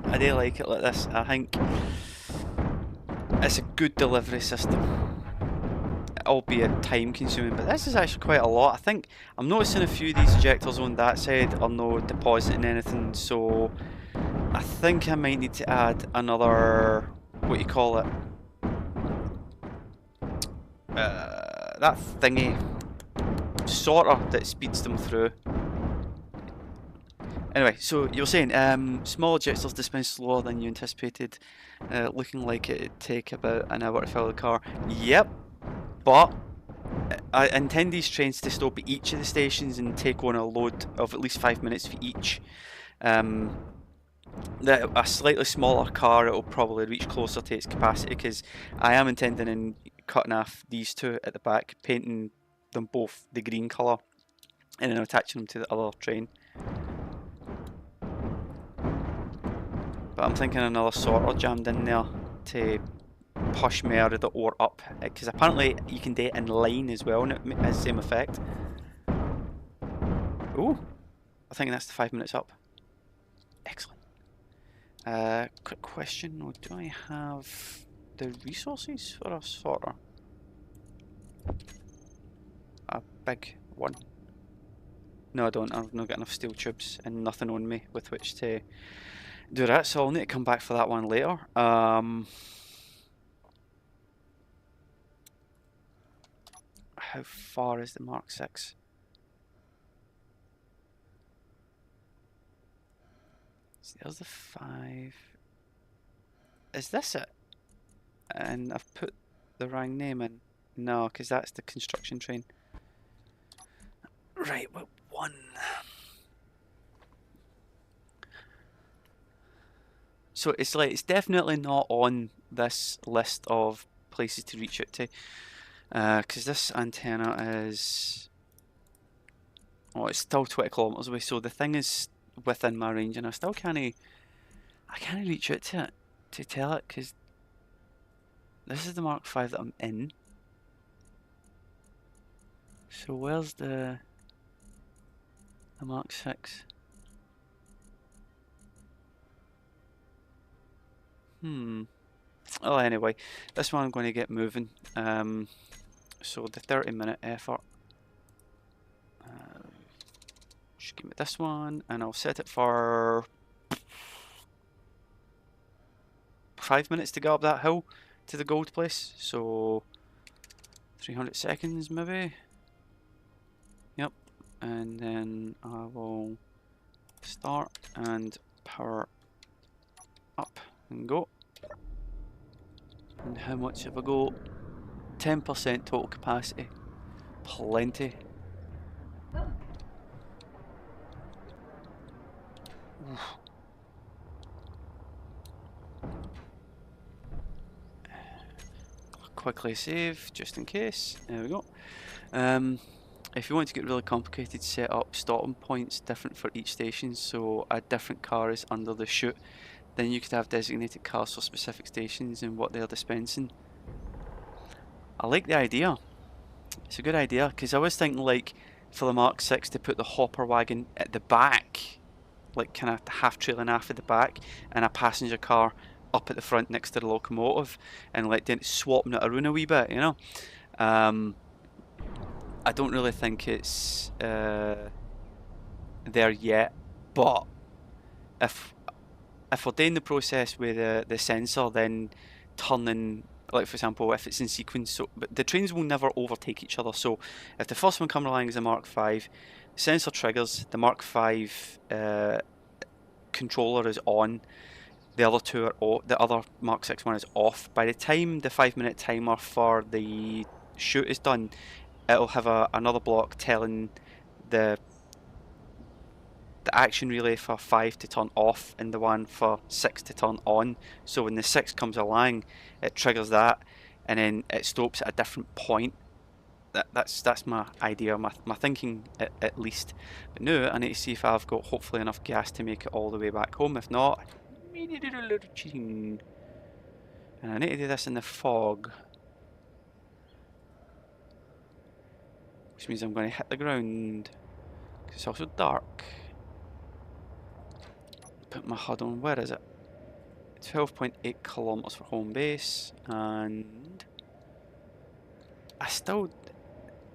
I do like it like this. I think it's a good delivery system, albeit time consuming, but this is actually quite a lot. I think I'm noticing a few of these ejectors on that side are no depositing anything, so I think I might need to add another, what you call it, that thingy, sorter that speeds them through. Anyway, so you're saying small ejectors dispense slower than you anticipated, looking like it'd take about an hour to fill the car. Yep, but I intend these trains to stop at each of the stations and take on a load of at least 5 minutes for each. A slightly smaller car, it'll probably reach closer to its capacity, because I am intending on cutting off these two at the back, painting them both the green colour, and then attaching them to the other train. But I'm thinking another sorter jammed in there to push more of the ore up, because apparently you can do it in line as well, and it has the same effect. Ooh, I think that's the 5 minutes up. Excellent. Quick question, do I have the resources for a sorter? A big one. No, I don't. I've not got enough steel tubes and nothing on me with which to do that, so I'll need to come back for that one later. How far is the Mark 6? So there's the 5. Is this it? And I've put the wrong name in. No, because that's the construction train. Right, what one? So it's like, it's definitely not on this list of places to reach out to, because this antenna is, oh, it's still 20 kilometers away. So the thing is within my range, and I still can't reach out to it to tell it, because this is the Mark 5 that I'm in. So where's the Mark 6? Well, anyway, this one I'm going to get moving. So the 30-minute effort. Just give me this one, and I'll set it for 5 minutes to go up that hill to the gold place. So 300 seconds maybe. Yep. And then I will start and power up and go. And how much have I got? 10% total capacity. Plenty. Oof. Quickly save just in case. There we go. If you want to get really complicated, set up stopping points different for each station, so a different car is under the chute. Then you could have designated cars for specific stations and what they're dispensing. I like the idea. It's a good idea, because I was thinking, like, for the Mark 6 to put the hopper wagon at the back, like kind of half trailing after the back, and a passenger car up at the front next to the locomotive, and like swapping it around a wee bit, you know. I don't really think it's there yet, but if we're doing the process with the sensor, then turning, like for example, if it's in sequence, so but the trains will never overtake each other. So if the first one comes along is a Mark 5, sensor triggers, the Mark 5 controller is on, the other two are off, the other Mark 6 one is off. By the time the 5-minute timer for the shoot is done, it'll have another block telling the action relay for 5 to turn off and the one for 6 to turn on. So when the 6 comes along, it triggers that, and then it stops at a different point. That's my idea, my thinking at least. But now I need to see if I've got hopefully enough gas to make it all the way back home. If not, I need to do a little cheating. And I need to do this in the fog, which means I'm going to hit the ground, because it's also dark. Put my HUD on, where is it? 12.8 kilometers for home base, and I still,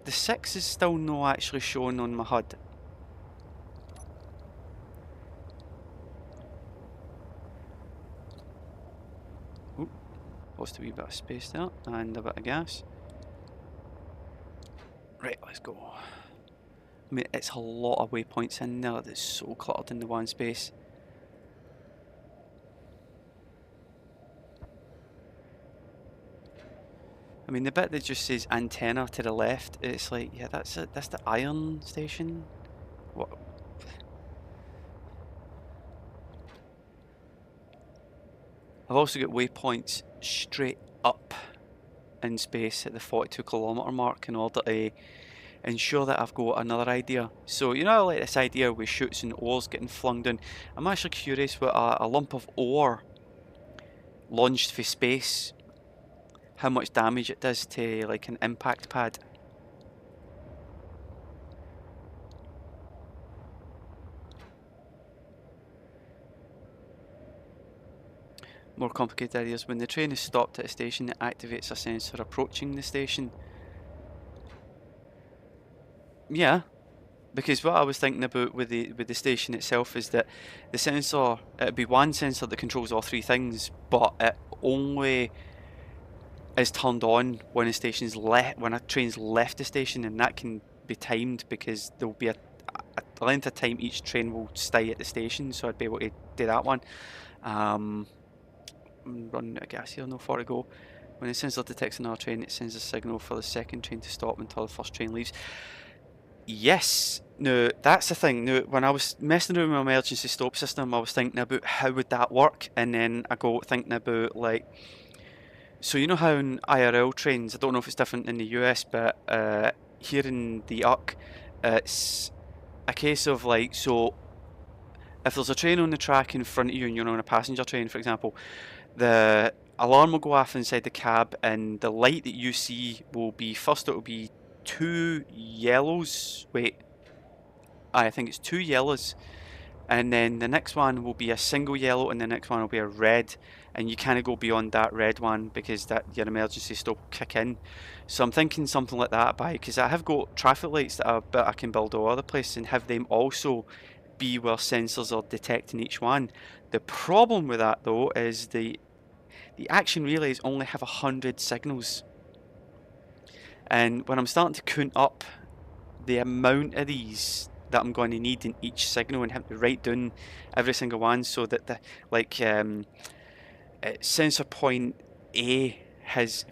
the 6 is still not actually showing on my HUD. Oop, lost a wee bit of space there, and a bit of gas. Right, let's go. I mean, it's a lot of waypoints in there that's so cluttered in the one space. I mean, the bit that just says antenna to the left, it's like, yeah, that's it. That's the iron station. What? I've also got waypoints straight up in space at the 42 km mark in order to ensure that I've got another idea. So, you know, like this idea with chutes and ores getting flung down. I'm actually curious what a lump of ore launched for space, how much damage it does to like an impact pad. More complicated ideas. When the train is stopped at a station, it activates a sensor approaching the station. Yeah, because what I was thinking about with the station itself is that the sensor, it'd be one sensor that controls all three things, but it only is turned on when when a train's left the station, and that can be timed because there'll be a length of time each train will stay at the station, so I'd be able to do that one. I'm running out of gas here, no far to go. When the sensor detects another train, it sends a signal for the second train to stop until the first train leaves. Yes, no, that's the thing. No, when I was messing around with my emergency stop system, I was thinking about how would that work, and then I got thinking about like, so you know how in IRL trains, I don't know if it's different in the US, but here in the UC, it's a case of like, so if there's a train on the track in front of you and you're on a passenger train, for example, the alarm will go off inside the cab, and the light that you see will be, first it will be two yellows. Wait, I think it's two yellows, and then the next one will be a single yellow, and the next one will be a red, and you can't go beyond that red one because that your emergency stop will kick in. So I'm thinking something like that, because I have got traffic lights that I can build all over the place and have them also be where sensors are detecting each one. The problem with that though is the action relays only have 100 signals, and when I'm starting to count up the amount of these that I'm going to need in each signal and have to write down every single one, so that the sensor point A has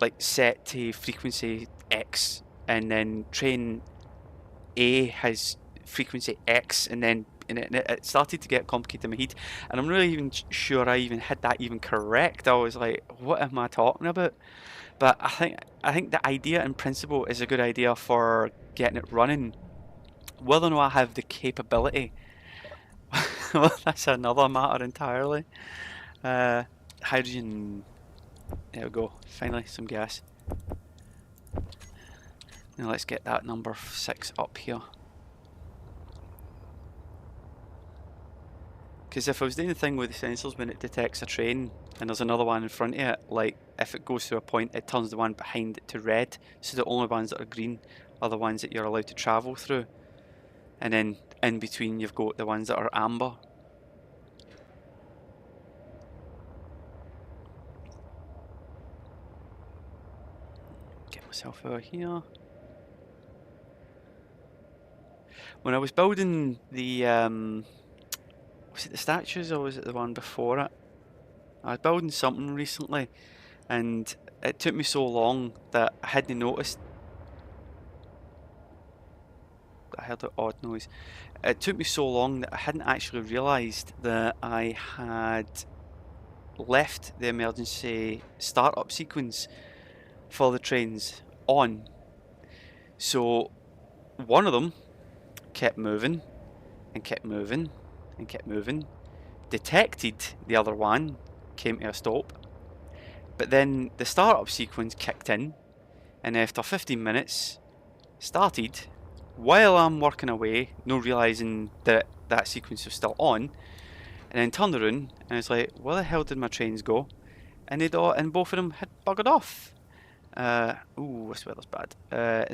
like set to frequency X, and then train A has frequency X, and then it started to get complicated in my head, and I'm really even sure I even had that even correct. I was like, what am I talking about? But I think the idea in principle is a good idea for getting it running. Whether or not I have the capability, well, that's another matter entirely. Hydrogen. There we go. Finally, some gas. Now let's get that number 6 up here. Because if I was doing the thing with the sensors when it detects a train and there's another one in front of it, like if it goes to a point, it turns the one behind it to red, so the only ones that are green are the ones that you're allowed to travel through, and then in between you've got the ones that are amber. Get myself over here. When I was building the was it the statues or was it the one before it? I was building something recently, and it took me so long that I hadn't noticed. I heard an odd noise. It took me so long that I hadn't actually realised that I had left the emergency startup sequence for the trains on. So one of them kept moving and kept moving and kept moving, detected the other one, came to a stop, but then the startup sequence kicked in, and after 15 minutes started while I'm working away, no realising that that sequence was still on, and then turned around and it's like, where the hell did my trains go? And both of them had buggered off. Ooh, this weather's bad.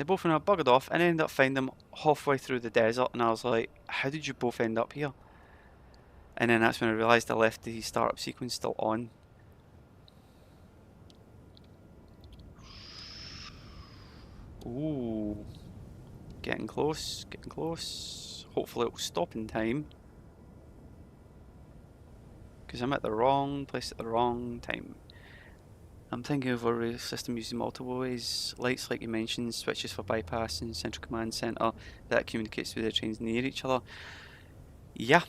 Both of them had buggered off, and I ended up finding them halfway through the desert, and I was like, how did you both end up here? And then that's when I realised I left the startup sequence still on. Ooh. Getting close, getting close. Hopefully it'll stop in time, because I'm at the wrong place at the wrong time. I'm thinking of a system using multiple ways. Lights, like you mentioned, switches for bypassing, central command centre that communicates with the trains near each other. Yeah,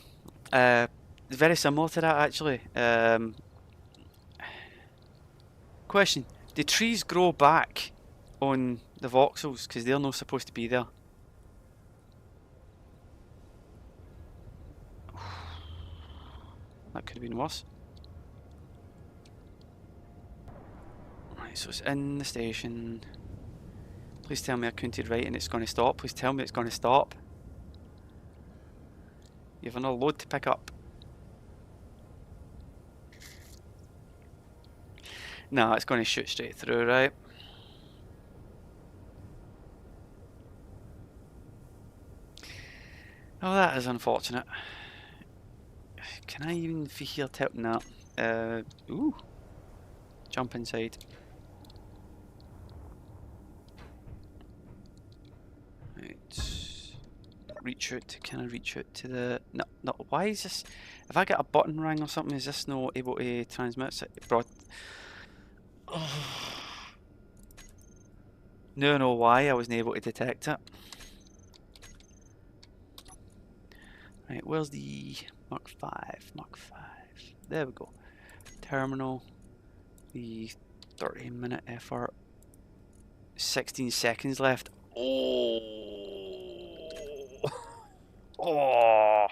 very similar to that actually. Question: do trees grow back on the voxels because they're not supposed to be there? That could have been worse. Right, so it's in the station. Please tell me I counted right and it's going to stop. Please tell me it's going to stop. You have another load to pick up. No, it's going to shoot straight through, right? Oh, that is unfortunate. Can I even see here tip? No. Ooh. Jump inside. Right. Reach out. Can I reach out to the... No, no. Why is this... If I get a button rang or something, is this not able to transmit broad... Oh. No, why I wasn't able to detect it. Right, where's the Mark 5? Mark 5. There we go. Terminal. The 30-minute effort. 16 seconds left. Oh! Oh!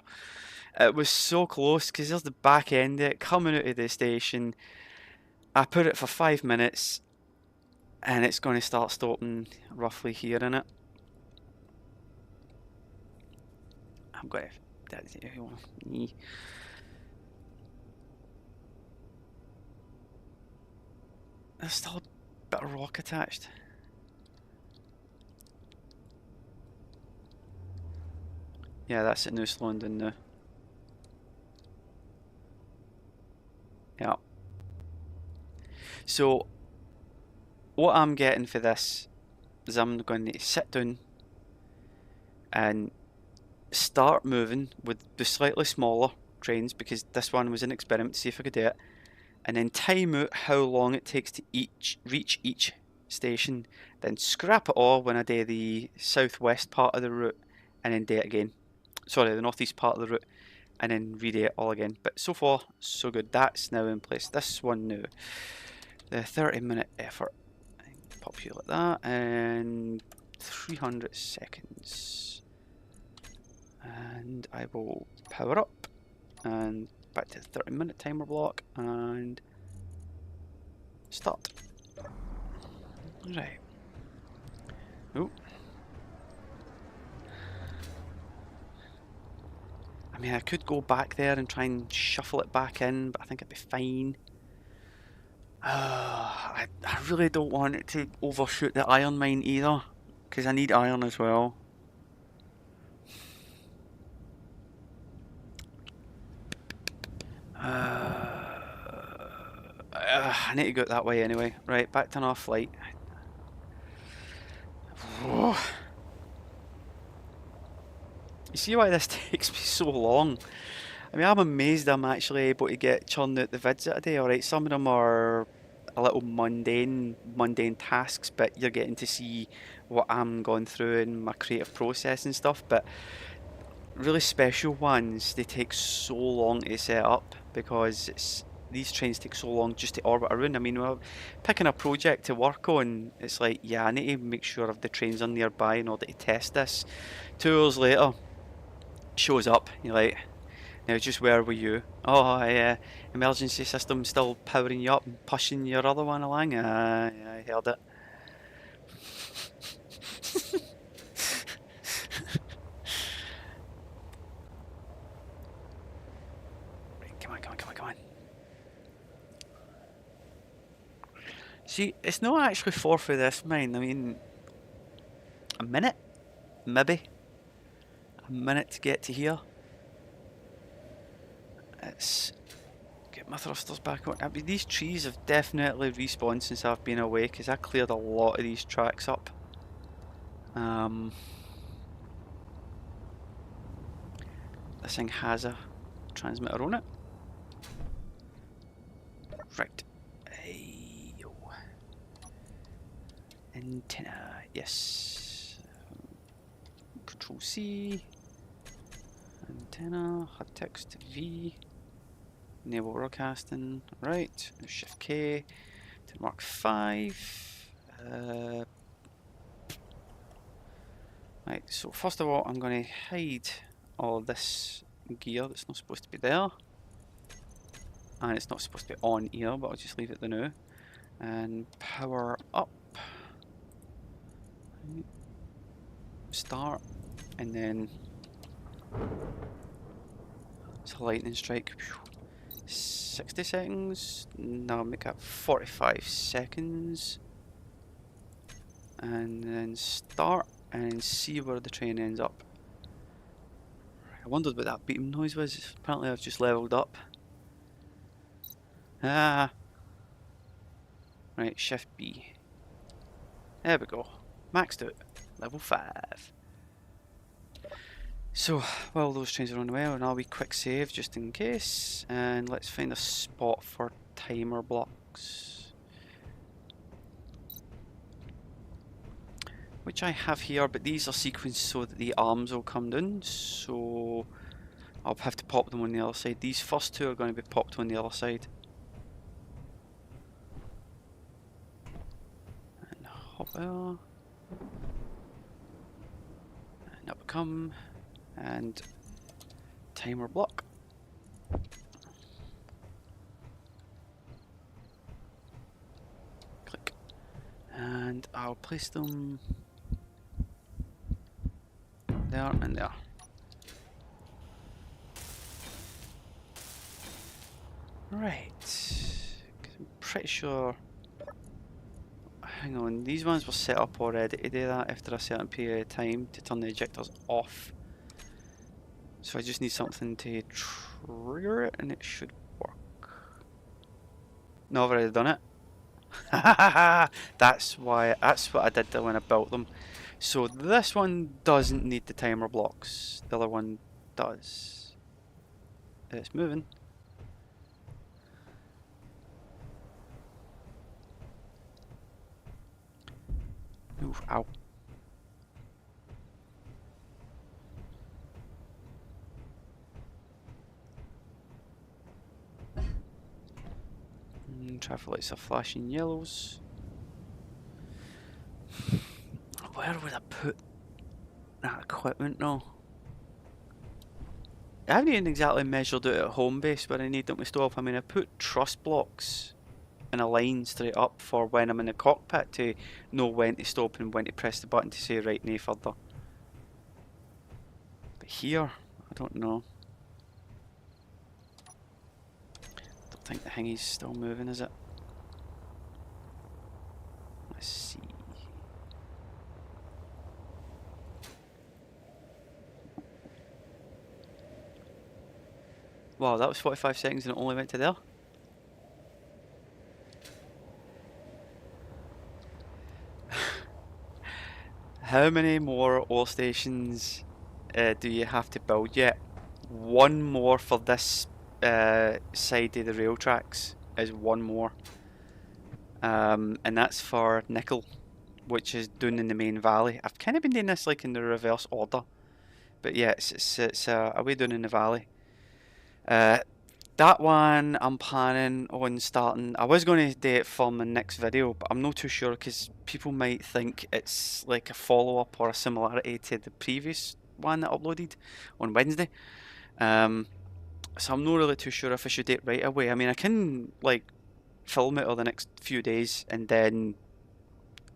It was so close because there's the back end of it coming out of the station. I put it for 5 minutes and it's going to start stopping roughly here in it. I'm going to... There's still a bit of rock attached. Yeah, that's it now, slowing down now. Yeah. So, what I'm getting for this is I'm going to sit down and start moving with the slightly smaller trains, because this one was an experiment to see if I could do it, and then time out how long it takes to reach each station, then scrap it all when I do the southwest part of the route, and then do it again. Sorry, the northeast part of the route, and then redo it all again. But so far, so good. That's now in place. This one now, the 30-minute effort. Pop you like that, and 300 seconds. And I will power up, and back to the 30-minute timer block, and start. Right. Oh. I mean, I could go back there and try and shuffle it back in, but I think it'd be fine. I really don't want it to overshoot the iron mine either, because I need iron as well. I need to go that way anyway. Right, back to our flight. You see why this takes me so long? I mean, I'm amazed I'm actually able to get churn out the vids a day. Alright, some of them are a little mundane tasks, but you're getting to see what I'm going through in my creative process and stuff. But really special ones, they take so long to set up because these trains take so long just to orbit around. I mean, when I'm picking a project to work on, it's like, yeah, I need to make sure the trains are nearby in order to test this. 2 hours later, shows up, you're like, now just where were you? Oh, emergency system still powering you up and pushing your other one along? Yeah, I heard it. Come on. See, it's not actually far for this mine. I mean, a minute? Maybe. A minute to get to here. Let's get my thrusters back on. I mean, these trees have definitely respawned since I've been away, because I cleared a lot of these tracks up. This thing has a transmitter on it. Right. Hey-yo. Antenna, yes. Control C. Antenna, hot text V. Enable broadcasting. Right. Shift K. to mark 5. Right, so first of all, I'm going to hide all this gear that's not supposed to be there. And it's not supposed to be on here, but I'll just leave it there now. And power up. Start. And then it's a lightning strike. 60 seconds. Now make that 45 seconds. And then start and see where the train ends up. I wondered what that beeping noise was. Apparently I've just leveled up. Ah. Right, shift B. There we go. Maxed out. Level 5. So, while those trains are on the way, I'll now be quick save just in case. And let's find a spot for timer blocks. Which I have here, but these are sequenced so that the arms will come down. So, I'll have to pop them on the other side. These first two are going to be popped on the other side. And hop there. And up we come. And timer block. Click. And I'll place them there and there. Right. 'Cause I'm pretty sure. Hang on, these ones were set up already to do that after a certain period of time to turn the ejectors off. So I just need something to trigger it and it should work. No, I've already done it. That's what I did when I built them. So this one doesn't need the timer blocks. The other one does. It's moving. Oof, ow. Traffic lights are flashing yellows. Where would I put that equipment now? I haven't even exactly measured it at home base where I need them to stop. I mean, I put truss blocks in a line straight up for when I'm in the cockpit to know when to stop and when to press the button to say right, no further. But here, I don't know. Don't think the thingy's still moving, is it? Let's see. Wow, that was 45 seconds and it only went to there. How many more oil stations do you have to build yet? One more for this side of the rail tracks is one more. And that's for nickel, which is down in the main valley. I've kind of been doing this like in the reverse order. But yeah, it's away down in the valley. That one I'm planning on starting. I was going to do it for my next video, but I'm not too sure because people might think it's like a follow-up or a similarity to the previous one that I uploaded on Wednesday. So I'm not really too sure if I should do it right away. I mean, I can like film it over the next few days and then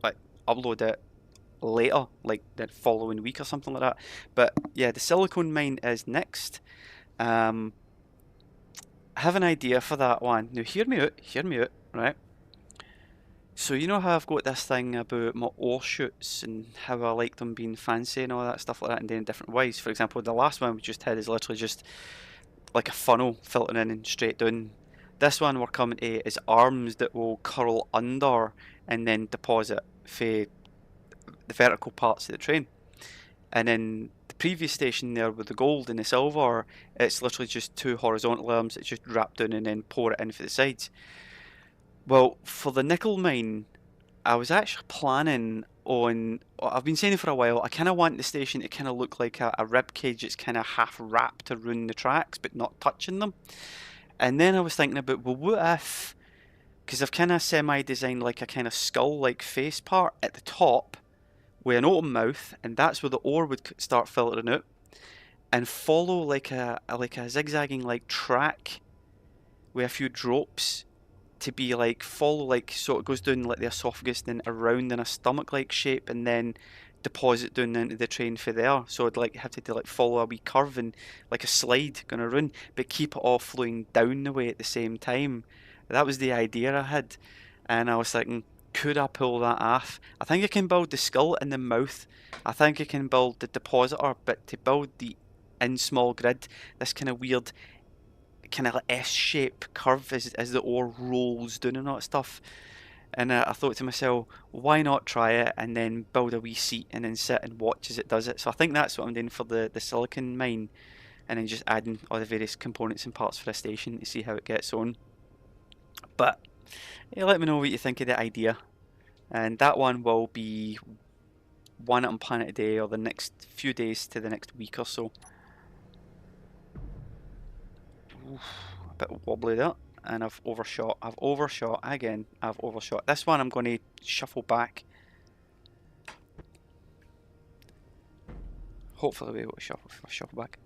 like upload it later, like the following week or something like that. But yeah, the silicone mine is next. I have an idea for that one. Now hear me out, right? So you know how I've got this thing about my ore shoots and how I like them being fancy and all that stuff like that and doing different ways. For example, the last one we just had is literally just like a funnel filtering in and straight down. This one we're coming to is arms that will curl under and then deposit for the vertical parts of the train. And then the previous station there with the gold and the silver, it's literally just two horizontal arms that just drop down and then pour it in for the sides. Well, for the nickel mine, I was actually planning on, I've been saying it for a while, I kind of want the station to kind of look like a rib cage that's kind of half wrapped around the tracks but not touching them. And then I was thinking about, well, what if, because I've kind of semi-designed like a kind of skull-like face part at the top with an open mouth, and that's where the ore would start filtering out, and follow like a zigzagging like track with a few drops to be like follow like so it goes down like the esophagus, then around in a stomach-like shape, and then deposit down into the train for there. So I'd like have to do like follow a wee curve and like a slide going around, but keep it all flowing down the way at the same time. That was the idea I had, and I was thinking, could I pull that off? I think I can build the skull and the mouth. I think I can build the depositor, but to build the in small grid, this kind of weird kind of like S-shape curve as the ore rolls down and all that stuff. And I thought to myself, why not try it and then build a wee seat and then sit and watch as it does it. So I think that's what I'm doing for the silicon mine, and then just adding all the various components and parts for a station to see how it gets on. But yeah, let me know what you think of the idea. And that one will be one on Planet a day, or the next few days to the next week or so. Oof, a bit wobbly there, and I've overshot again. I've overshot. This one I'm going to shuffle back. Hopefully I'll be able to shuffle back.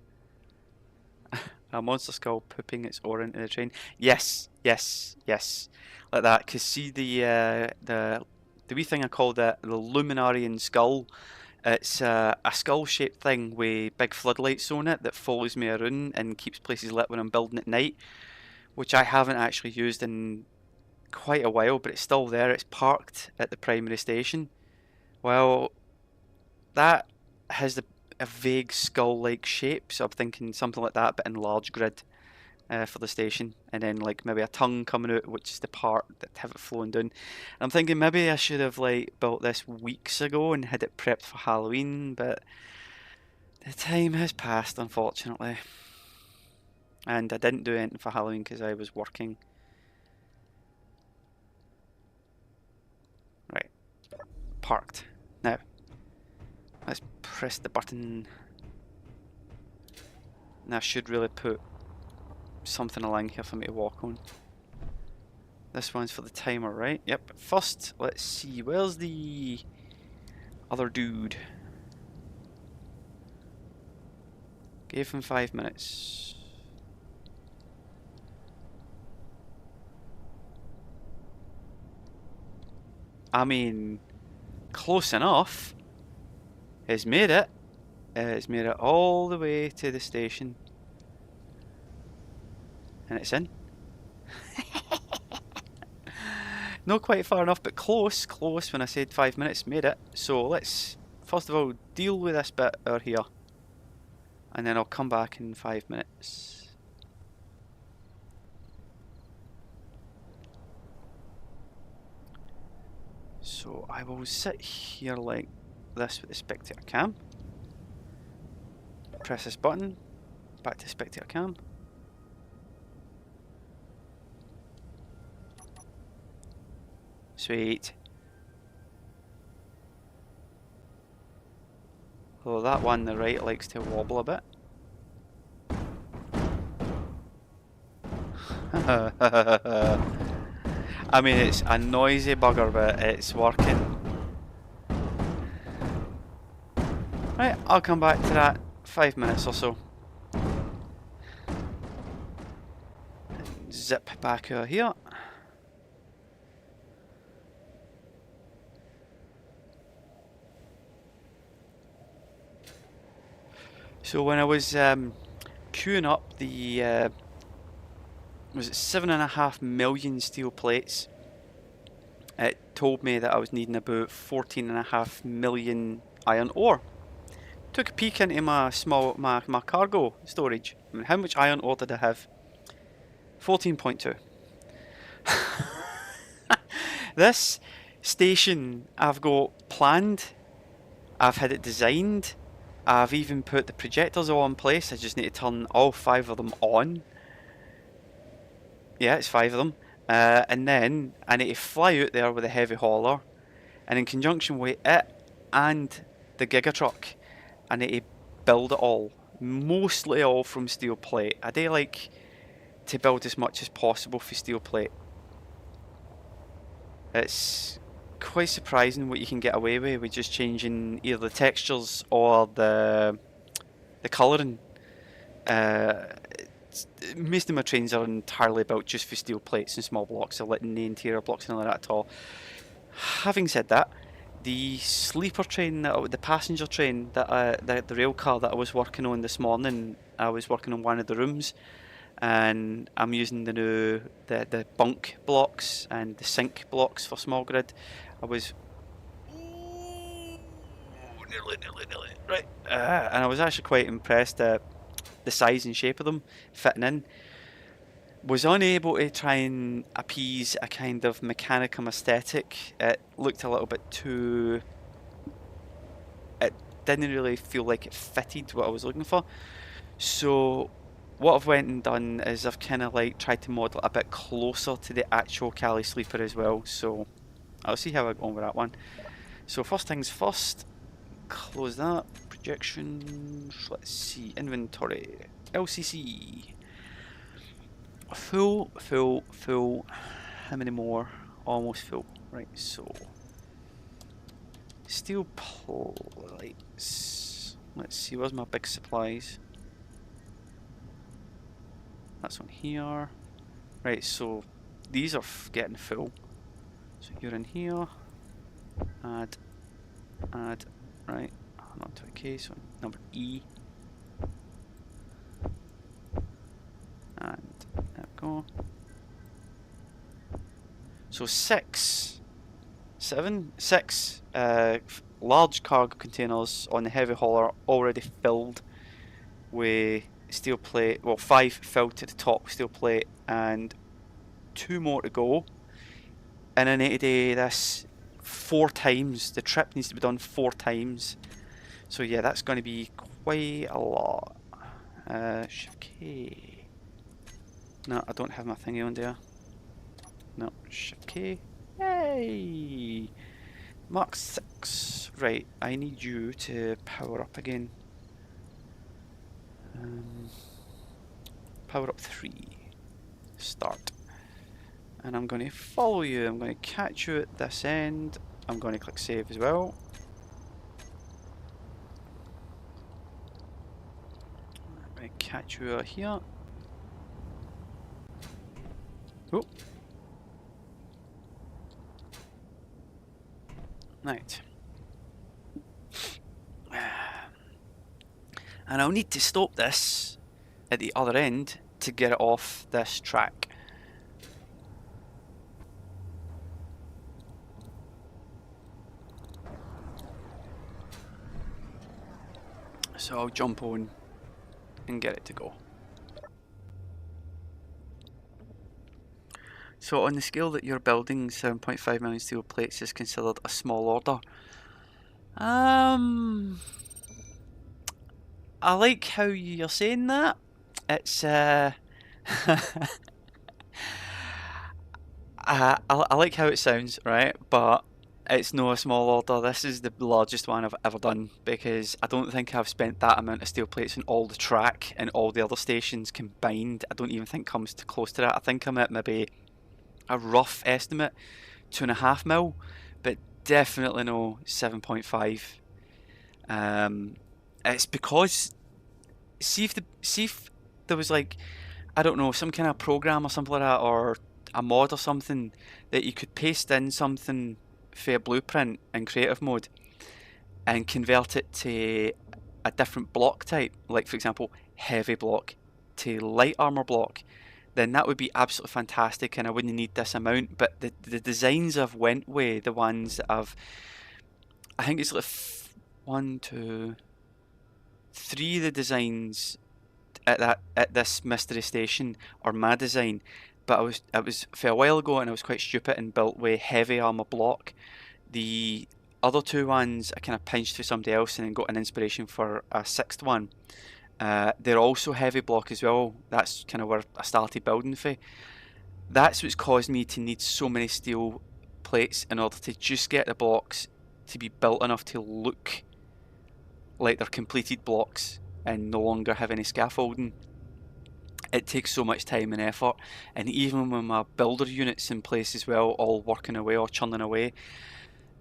A monster skull pooping its ore into the train. Yes, yes, yes, like that. Cause see the wee thing I called the Luminarian skull. It's a skull-shaped thing with big floodlights on it that follows me around and keeps places lit when I'm building at night, which I haven't actually used in quite a while, but it's still there. It's parked at the primary station. Well, that has a vague skull-like shape, so I'm thinking something like that, but in large grid for the station, and then like maybe a tongue coming out, which is the part that have it flowing down. I'm thinking maybe I should have like built this weeks ago and had it prepped for Halloween, but the time has passed, unfortunately, and I didn't do anything for Halloween because I was working. Right, parked. Now let's press the button. And I should really put something along here for me to walk on. This one's for the timer, right? Yep. First, let's see, where's the other dude? Gave him 5 minutes. I mean, close enough. He's made it. He's made it all the way to the station. And it's in. Not quite far enough, but close, close when I said 5 minutes, made it. So let's, first of all, deal with this bit over here. And then I'll come back in 5 minutes. So I will sit here like this with the spectator cam. Press this button, back to spectator cam. Sweet. Although that one on the right likes to wobble a bit. I mean, it's a noisy bugger, but it's working. Right, I'll come back to that 5 minutes or so. Zip back over here. So when I was queuing up the was it 7.5 million steel plates, it told me that I was needing about 14.5 million iron ore. Took a peek into my cargo storage. I mean, how much iron ore did I have? 14.2. This station I've got planned, I've had it designed, I've even put the projectors all in place. I just need to turn all 5 of them on. Yeah, it's 5 of them. And then I need to fly out there with a heavy hauler, and in conjunction with it and the Giga Truck, I need to build it all. Mostly all from steel plate. I do like to build as much as possible for steel plate. It's quite surprising what you can get away with just changing either the textures or the colouring. Uh, most of my trains are entirely built just for steel plates and small blocks, so letting the interior blocks and all that at all. Having said that, the sleeper train, the passenger train, the rail car that I was working on this morning, I was working on one of the rooms, and I'm using the bunk blocks and the sink blocks for small grid. I was nearly right, and I was actually quite impressed at the size and shape of them fitting in. Was unable to try and appease a kind of mechanicum aesthetic. It looked a little bit too. It didn't really feel like it fitted what I was looking for. So what I've went and done is I've kind of like tried to model it a bit closer to the actual Cali Sleeper as well. So I'll see how I go on with that one. So first things first, close that. Projections. Let's see. Inventory. LCC. Full, full, full. How many more? Almost full. Right, so steel plates. Let's see, where's my big supplies? That's on here. Right, so these are getting full. So you're in here. Add. Right, not to a case. So number E. And there we go. So six large cargo containers on the heavy hauler already filled with steel plate. Well, 5 filled to the top with steel plate, and 2 more to go. And I need to do this 4 times. The trip needs to be done 4 times. So yeah, that's going to be quite a lot. Shift K. No, I don't have my thingy on there. No, Shift K. Yay! Mark 6. Right, I need you to power up again. Power up 3. Start. And I'm going to follow you. I'm going to catch you at this end. I'm going to click save as well. I'm going to catch you out here. Oh. Right. And I'll need to stop this at the other end to get it off this track. So I'll jump on and get it to go. So on the scale that you're building, 7.5 million steel plates is considered a small order. I like how you're saying that. It's I like how it sounds, right? But it's no a small order. This is the largest one I've ever done, because I don't think I've spent that amount of steel plates on all the track and all the other stations combined. I don't even think comes to close to that. I think I'm at maybe a rough estimate 2.5 mil, but definitely no 7.5. It's because see if there was, like, I don't know, some kind of program or something like that, or a mod or something that you could paste in something for a blueprint in creative mode and convert it to a different block type, like for example heavy block to light armor block, then that would be absolutely fantastic and I wouldn't need this amount. But the designs I've went with, the ones that I think it's like 1, 2, 3 of the designs at this mystery station are my design, but it was for a while ago and I was quite stupid and built with heavy armor block. The other 2 ones I kind of pinched for somebody else and then got an inspiration for a 6th one. They're also heavy block as well. That's kind of where I started building for. That's what's caused me to need so many steel plates in order to just get the blocks to be built enough to look like they're completed blocks and no longer have any scaffolding. it takes so much time and effort, and even when my builder unit's in place as well, all working away or churning away,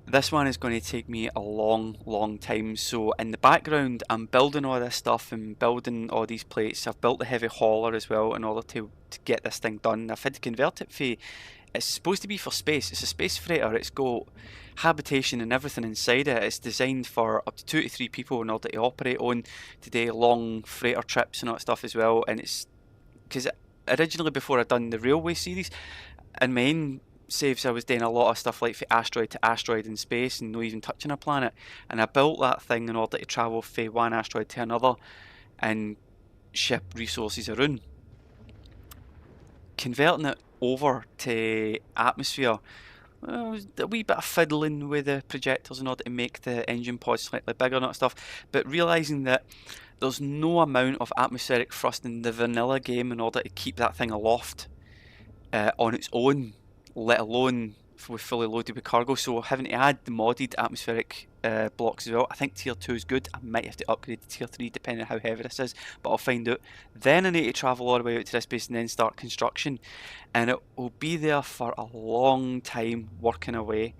this one is going to take me a long time. So in the background I'm building all this stuff and building all these plates. I've built the heavy hauler as well in order to get this thing done. I've had to convert it for, it's supposed to be for space, it's a space freighter, it's got habitation and everything inside it. It's designed for up to 2 to 3 people in order to operate on, to do long freighter trips and all that stuff as well. And it's because originally, before I'd done the railway series, in my own saves I was doing a lot of stuff like from asteroid to asteroid in space and not even touching a planet, and I built that thing in order to travel from one asteroid to another and ship resources around. Converting it over to atmosphere, well, it was a wee bit of fiddling with the projectors in order to make the engine pods slightly bigger and that stuff, but realising that there's no amount of atmospheric thrust in the vanilla game in order to keep that thing aloft on its own, let alone with fully loaded with cargo. So having to add the modded atmospheric blocks as well. I think tier 2 is good. I might have to upgrade to tier 3 depending on how heavy this is, but I'll find out. Then I need to travel all the way out to this base and then start construction, and it will be there for a long time working away,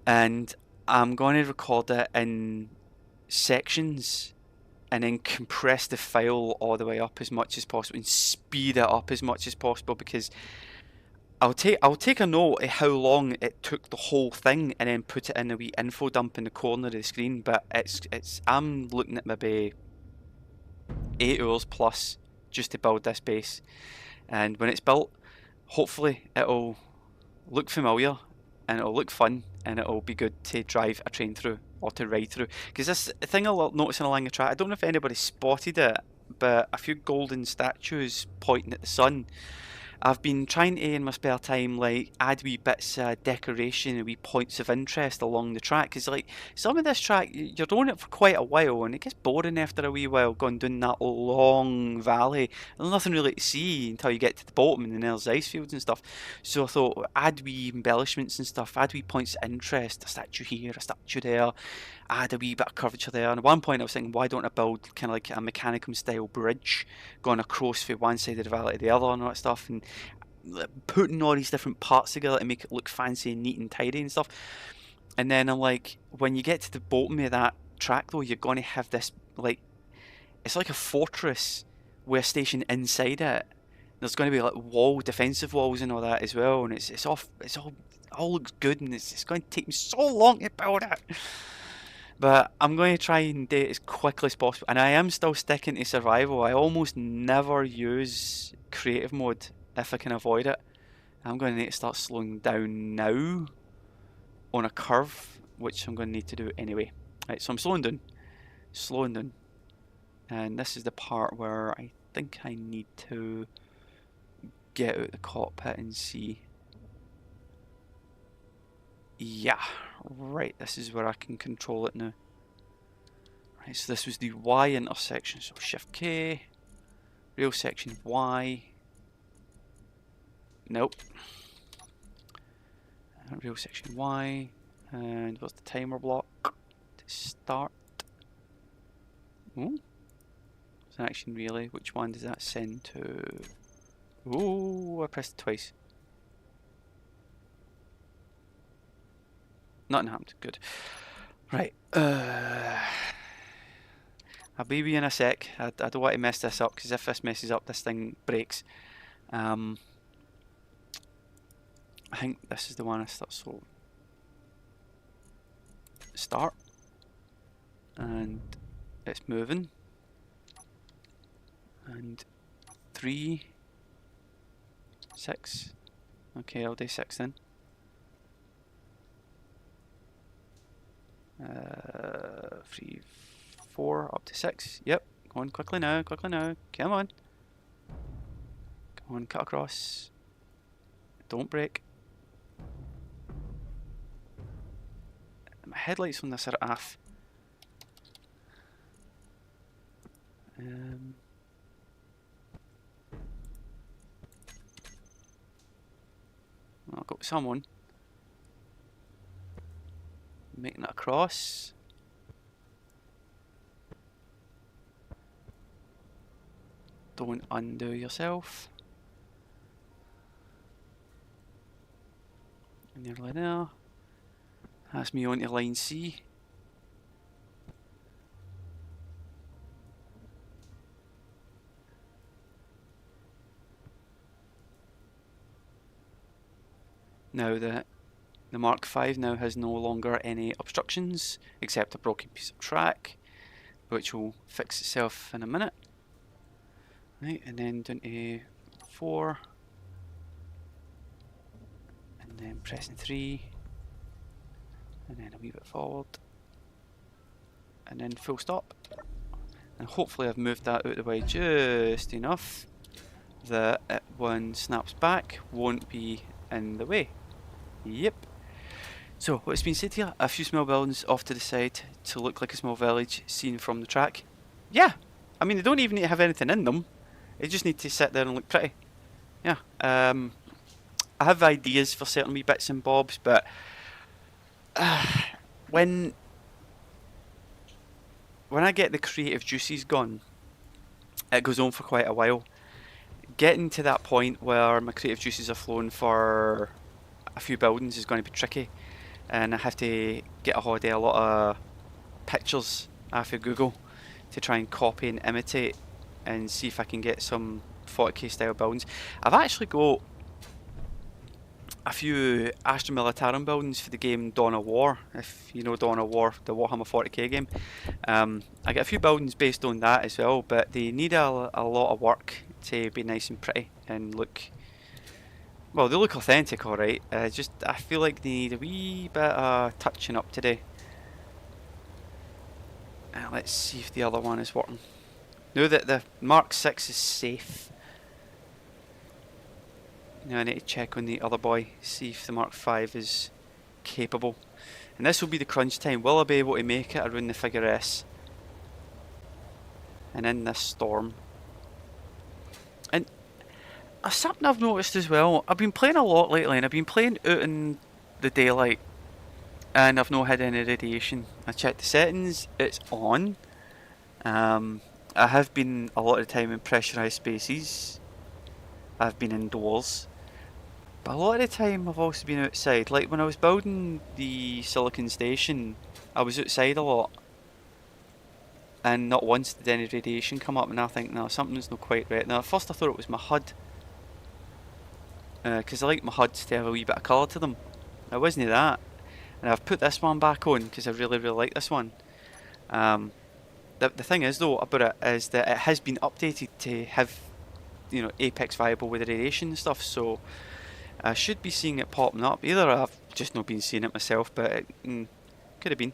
and I'm going to record it in sections and then compress the file all the way up as much as possible and speed it up as much as possible, because I'll take a note of how long it took the whole thing and then put it in a wee info dump in the corner of the screen. But it's I'm looking at maybe 8 hours plus just to build this base, and when it's built, hopefully it'll look familiar and it'll look fun and it'll be good to drive a train through or to ride through. Because this thing I'll notice along the track, I don't know if anybody spotted it, but a few golden statues pointing at the sun. I've been trying to, in my spare time, like add wee bits of decoration and wee points of interest along the track, because like some of this track you're on it for quite a while and it gets boring after a wee while going down that long valley. There's nothing really to see until you get to the bottom and then there's ice fields and stuff. So I thought add wee embellishments and stuff, add wee points of interest, a statue here, a statue there, add a wee bit of curvature there. And at one point I was thinking, why don't I build kind of like a Mechanicum style bridge going across from one side of the valley to the other and all that stuff, and putting all these different parts together to make it look fancy and neat and tidy and stuff. And then I'm like, when you get to the bottom of that track though, you're going to have this, like, it's like a fortress with a station inside it. There's going to be like defensive walls and all that as well, and it's all looks good, and it's going to take me so long to build it. But I'm going to try and do it as quickly as possible, and I am still sticking to survival. I almost never use creative mode if I can avoid it. I'm going to need to start slowing down now on a curve, which I'm going to need to do anyway. Right, so I'm slowing down, and this is the part where I think I need to get out the cockpit and see. Yeah, right, this is where I can control it now. Right, so this was the Y intersection, so Shift K, rail section Y. Nope. Rail section Y, and what's the timer block to start? Oh, it's an action relay. Which one does that send to? Oh, I pressed it twice. Nothing happened. Good. Right. I'll be with you in a sec. I don't want to mess this up, because if this messes up, this thing breaks. I think this is the one I start. So start, and it's moving, and 3, 6. Okay, I'll do 6 then. 3, 4, up to 6. Yep, go on quickly now, come on. Come on, cut across. Don't break. My headlights on this are off. I'll go with someone. Making it across. don't undo yourself. Nearly there. That's me onto line C. Now the Mark V now has no longer any obstructions except a broken piece of track, which will fix itself in a minute. Right, and then down to 4, and then pressing 3, and then a wee bit forward, and then full stop. And hopefully I've moved that out of the way just enough that it, when snaps back, won't be in the way. Yep. So what's been said here, a few small buildings off to the side to look like a small village seen from the track. Yeah, I mean they don't even need to have anything in them, they just need to sit there and look pretty. Yeah, I have ideas for certain wee bits and bobs, but when I get the creative juices gone, it goes on for quite a while. Getting to that point where my creative juices are flowing for a few buildings is going to be tricky, and I have to get a hold of a lot of pictures off of Google to try and copy and imitate and see if I can get some 40k style buildings. I've actually got a few Astra Militarum buildings for the game Dawn of War, if you know Dawn of War, the Warhammer 40k game. I get a few buildings based on that as well, but they need a lot of work to be nice and pretty and look, well, they look authentic alright, just I feel like they need a wee bit of touching up today. Let's see if the other one is working. Now that the Mark 6 is safe, now I need to check on the other boy, see if the Mark 5 is capable. And this will be the crunch time. Will I be able to make it around the figure S? And in this storm. And something I've noticed as well, I've been playing a lot lately, and I've been playing out in the daylight, and I've not had any radiation. I checked the settings, it's on. I have been a lot of the time in pressurised spaces. I've been indoors. But a lot of the time I've also been outside. Like when I was building the Silicon Station, I was outside a lot. And not once did any radiation come up, and I think, no, something's not quite right. Now at first I thought it was my HUD. Because I like my HUDs to have a wee bit of colour to them. It wasn't that. And I've put this one back on because I really like this one. The thing is though about it is that it has been updated to have, you know, Apex viable with the radiation and stuff, so I should be seeing it popping up. Either I've just not been seeing it myself, but it could have been.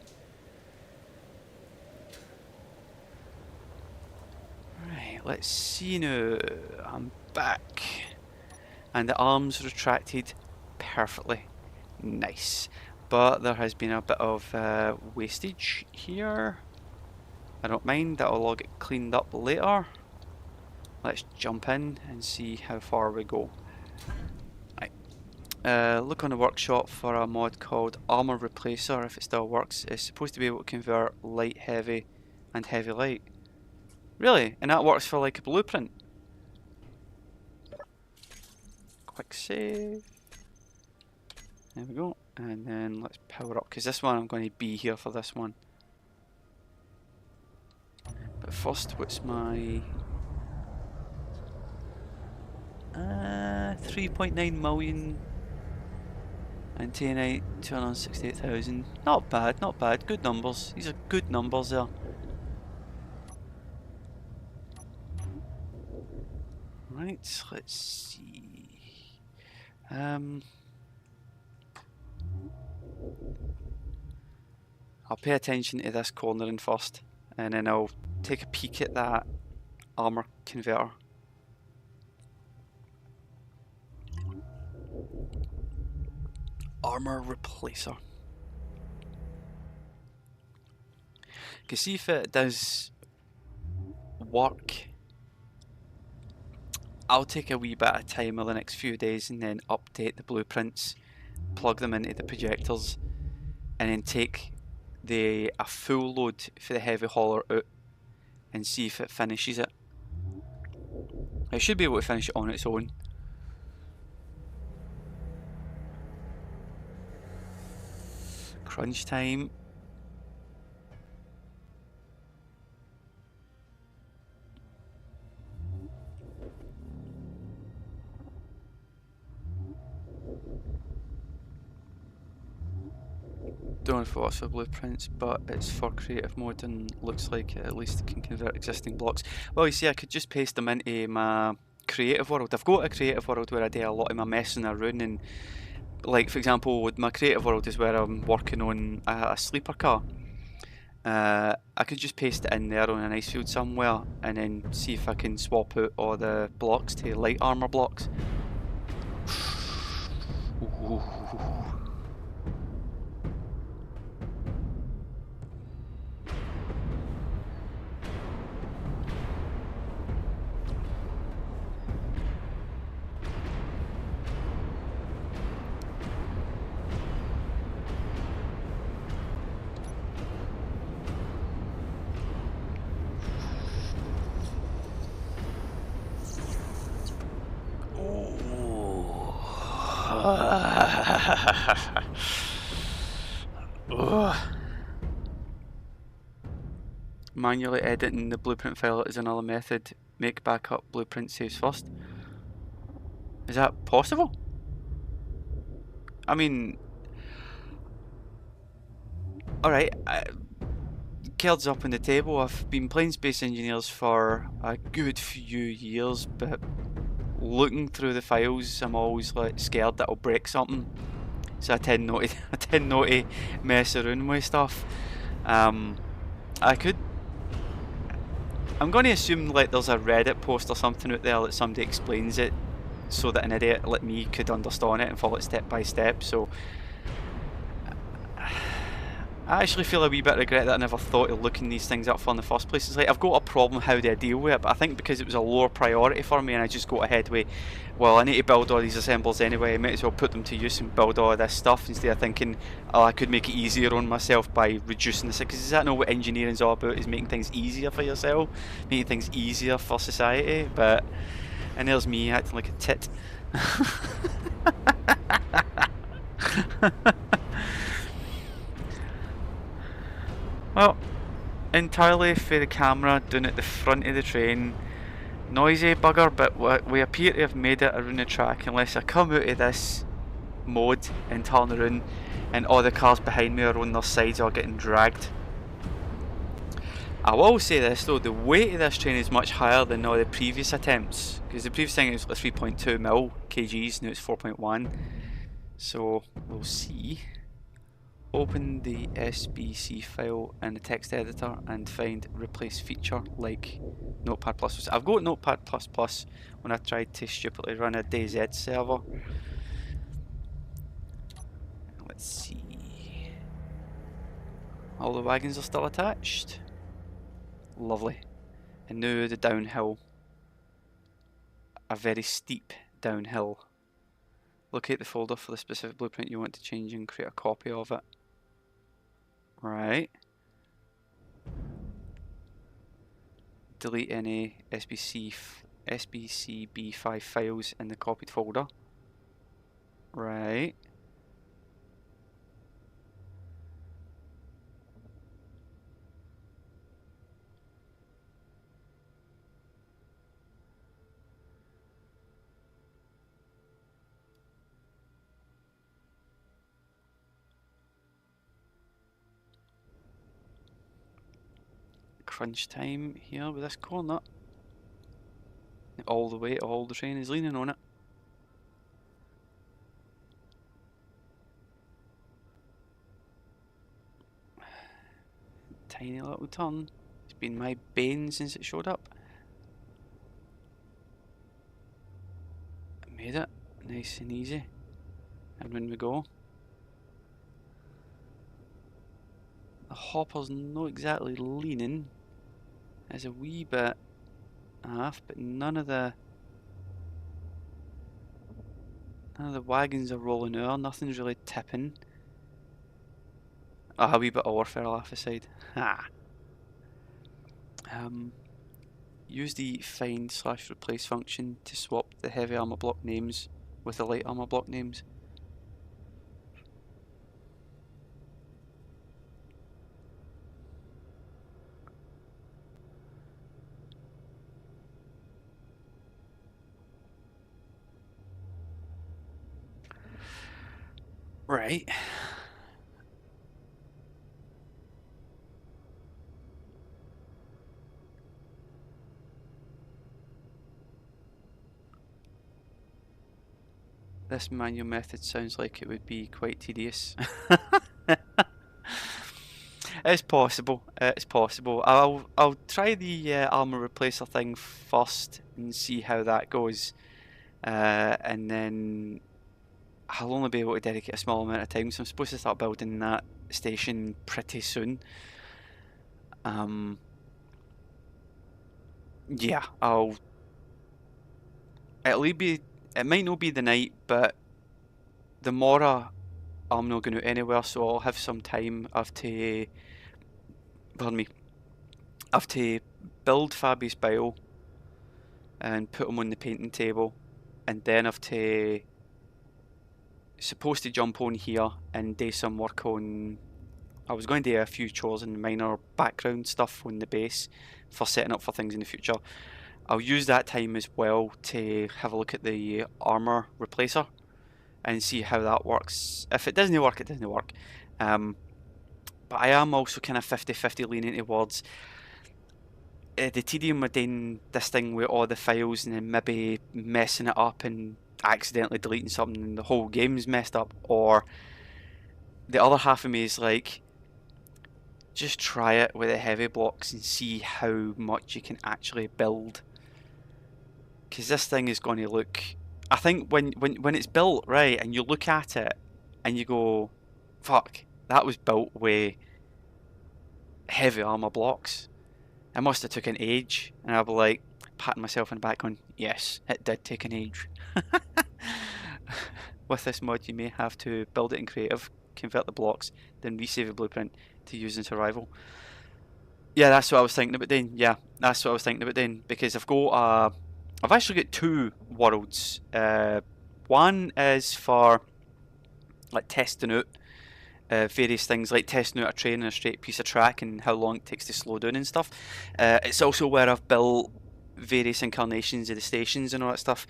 Right, let's see now. I'm back. And the arms retracted perfectly. Nice. But there has been a bit of wastage here. I don't mind, that'll all get cleaned up later. Let's jump in and see how far we go. Right. Look on the workshop for a mod called Armor Replacer, if it still works. It's supposed to be able to convert light heavy and heavy light. Really? And that works for like a blueprint? Quick save. There we go. And then let's power up, because this one I'm going to be here for this one. But first, what's my 3.9 million and 268,000. Not bad, not bad. Good numbers. These are good numbers there. Right, let's see. I'll pay attention to this cornering first, and then I'll take a peek at that armor converter. Armor replacer. You can see if it does work. I'll take a wee bit of time over the next few days and then update the blueprints, plug them into the projectors, and then take a full load for the heavy hauler out and see if it finishes it. It should be able to finish it on its own. Crunch time. Don't know if it works for blueprints, but it's for creative mode and looks like it at least can convert existing blocks. Well, you see, I could just paste them into my creative world. I've got a creative world where I do a lot of my messing around, and like for example, with my creative world is where I'm working on a sleeper car. I could just paste it in there on an ice field somewhere, and then see if I can swap out all the blocks to light armor blocks. Ooh. Manually editing the blueprint file is another method. Make backup blueprint saves first. Is that possible? I mean, alright, cards up on the table. I've been playing Space Engineers for a good few years, but looking through the files, I'm always like scared that I'll break something. So I tend not to mess around with stuff. I'm going to assume like there's a Reddit post or something out there that somebody explains it so that an idiot like me could understand it and follow it step by step. So I actually feel a wee bit of regret that I never thought of looking these things up for in the first place. It's like I've got a problem, how do I deal with it? But I think because it was a lower priority for me and I just got ahead with, well, I need to build all these assembles anyway, I might as well put them to use and build all of this stuff instead of thinking, oh, I could make it easier on myself by reducing this. Because is that not what engineering's all about, is making things easier for yourself, making things easier for society? But, and there's me acting like a tit. Well, entirely for the camera down at the front of the train. Noisy bugger, but we appear to have made it around the track unless I come out of this mode and turn around and all the cars behind me are on their sides or getting dragged. I will say this though, the weight of this train is much higher than all the previous attempts, because the previous thing was 3.2 mil kgs, now it's 4.1, so we'll see. Open the SBC file in the text editor and find replace feature like Notepad++. I've got Notepad++ when I tried to stupidly run a DayZ server. Let's see. All the wagons are still attached. Lovely. And now the downhill. A very steep downhill. Locate the folder for the specific blueprint you want to change and create a copy of it. Right. Delete any SBCB5 files in the copied folder. Right. Crunch time here with this corner. All the way, all the train is leaning on it. Tiny little turn. It's been my bane since it showed up. I made it. Nice and easy. And when we go. The hopper's not exactly leaning. There's a wee bit off, but none of the wagons are rolling over, nothing's really tipping. A wee bit of warfare off the side. Ha! use the find/replace function to swap the heavy armor block names with the light armor block names. Right. This manual method sounds like it would be quite tedious. It's possible. It's possible. I'll try the armor replacer thing first and see how that goes, and then I'll only be able to dedicate a small amount of time. So I'm supposed to start building that station pretty soon. Yeah, it might not be the night, but tomorrow I'm not going to anywhere, so I'll have some time. Pardon me, I have to build Fabi's Bile and put him on the painting table, and then supposed to jump on here and do some work on. I was going to do a few chores and minor background stuff on the base for setting up for things in the future. I'll use that time as well to have a look at the armor replacer and see how that works. If it doesn't work, it doesn't work. But I am also kind of 50-50 leaning towards the tedium of doing this thing with all the files and then maybe messing it up and accidentally deleting something and the whole game's messed up. Or the other half of me is like, just try it with the heavy blocks and see how much you can actually build. Because this thing is going to look... I think when it's built right and you look at it and you go, fuck, that was built with heavy armor blocks. It must have took an age. And I'll be like, patting myself on the back going, yes, it did take an age. With this mod you may have to build it in creative, convert the blocks, then resave the blueprint to use in survival. Yeah, that's what I was thinking about doing. Yeah, that's what I was thinking about doing, because I've actually got two worlds. One is for like testing out various things, like testing out a train on a straight piece of track and how long it takes to slow down and stuff. It's also where I've built various incarnations of the stations and all that stuff.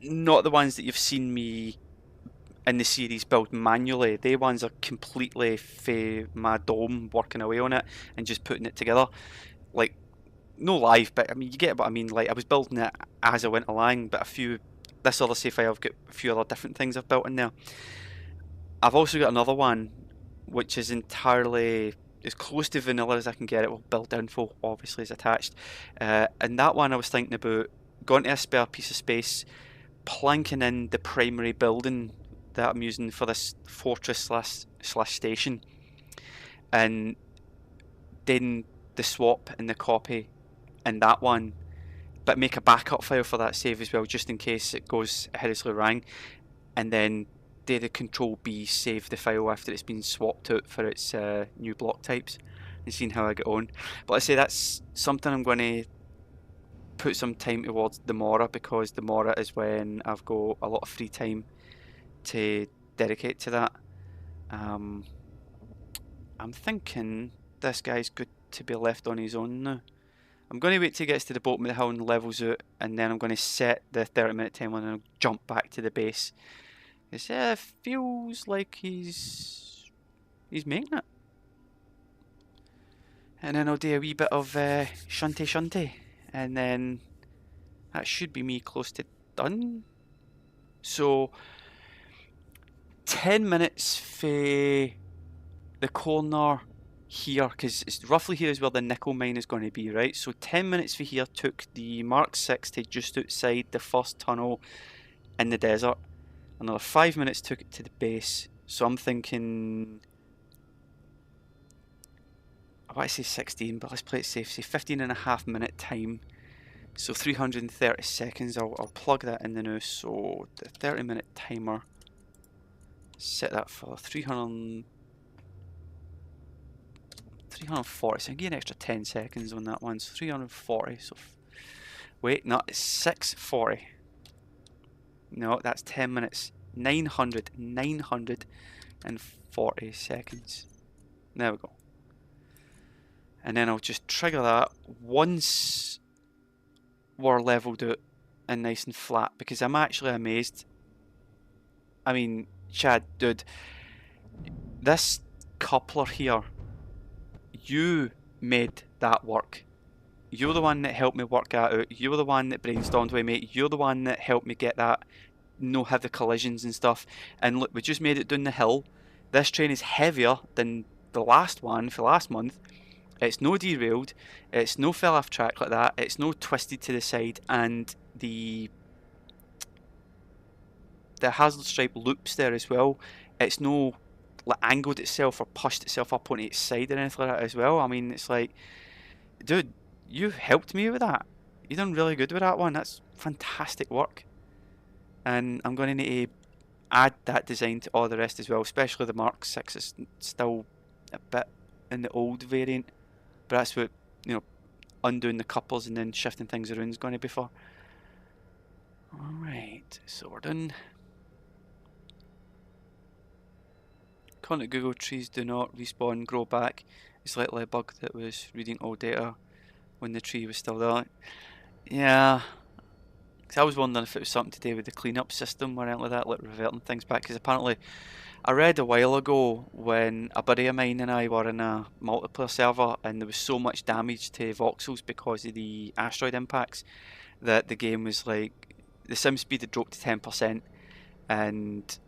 Not the ones that you've seen me in the series build manually. They ones are completely for my dome, working away on it and just putting it together. Like, no live, but I mean, you get what I mean. Like, I was building it as I went along, but this other save file, I've got a few other different things I've built in there. I've also got another one which is entirely as close to vanilla as I can get it. Well, build info obviously is attached, and that one I was thinking about going to a spare piece of space, planking in the primary building that I'm using for this fortress slash station, and then the swap and the copy in that one, but make a backup file for that save as well, just in case it goes hideously wrong, and then do the control B, save the file after it's been swapped out for its new block types, and seeing how I get on. But I say that's something I'm going to put some time towards tomorrow, because tomorrow is when I've got a lot of free time to dedicate to that. I'm thinking this guy's good to be left on his own now. I'm going to wait till he gets to the bottom of the hill and levels out, and then I'm going to set the 30-minute timer and I'll jump back to the base. It feels like he's making it. And then I'll do a wee bit of shunty, and then that should be me close to done. So 10 minutes for the corner here, because it's roughly here is where the nickel mine is going to be, right? So 10 minutes for here took the Mark 6 to just outside the first tunnel in the desert. Another 5 minutes took it to the base. So I'm thinking, I want to say 16, but let's play it safe. Say 15.5-minute time. So 330 seconds. I'll plug that in the now. So the 30-minute timer, set that for 300. 340, so I get an extra 10 seconds on that one, so 340, so wait, no, it's 640. No, that's 10 minutes. 940 seconds. There we go. And then I'll just trigger that once we're leveled out and nice and flat, because I'm actually amazed. I mean, Chad, dude, this coupler here, you made that work. You're the one that helped me work that out. You're the one that brainstormed with me. You're the one that helped me get that, have the collisions and stuff. And look, we just made it down the hill. This train is heavier than the last one for last month. It's no derailed. It's no fell off track like that. It's no twisted to the side. And the hazard stripe loops there as well. It's no like angled itself or pushed itself up on its side or anything like that as well. I mean, it's like, dude, you helped me with that. You done really good with that one. That's fantastic work. And I'm going to need to add that design to all the rest as well, especially the Mark 6. It's still a bit in the old variant, but that's what, undoing the couples and then shifting things around is going to be for. Alright, so we're done. According to Google, trees do not respawn, grow back. It's likely a bug that was reading all data when the tree was still there. Yeah, because I was wondering if it was something to do with the cleanup system or anything like that, like reverting things back. Because apparently, I read a while ago when a buddy of mine and I were in a multiplayer server, and there was so much damage to voxels because of the asteroid impacts that the game was like, the sim speed had dropped to 10%, and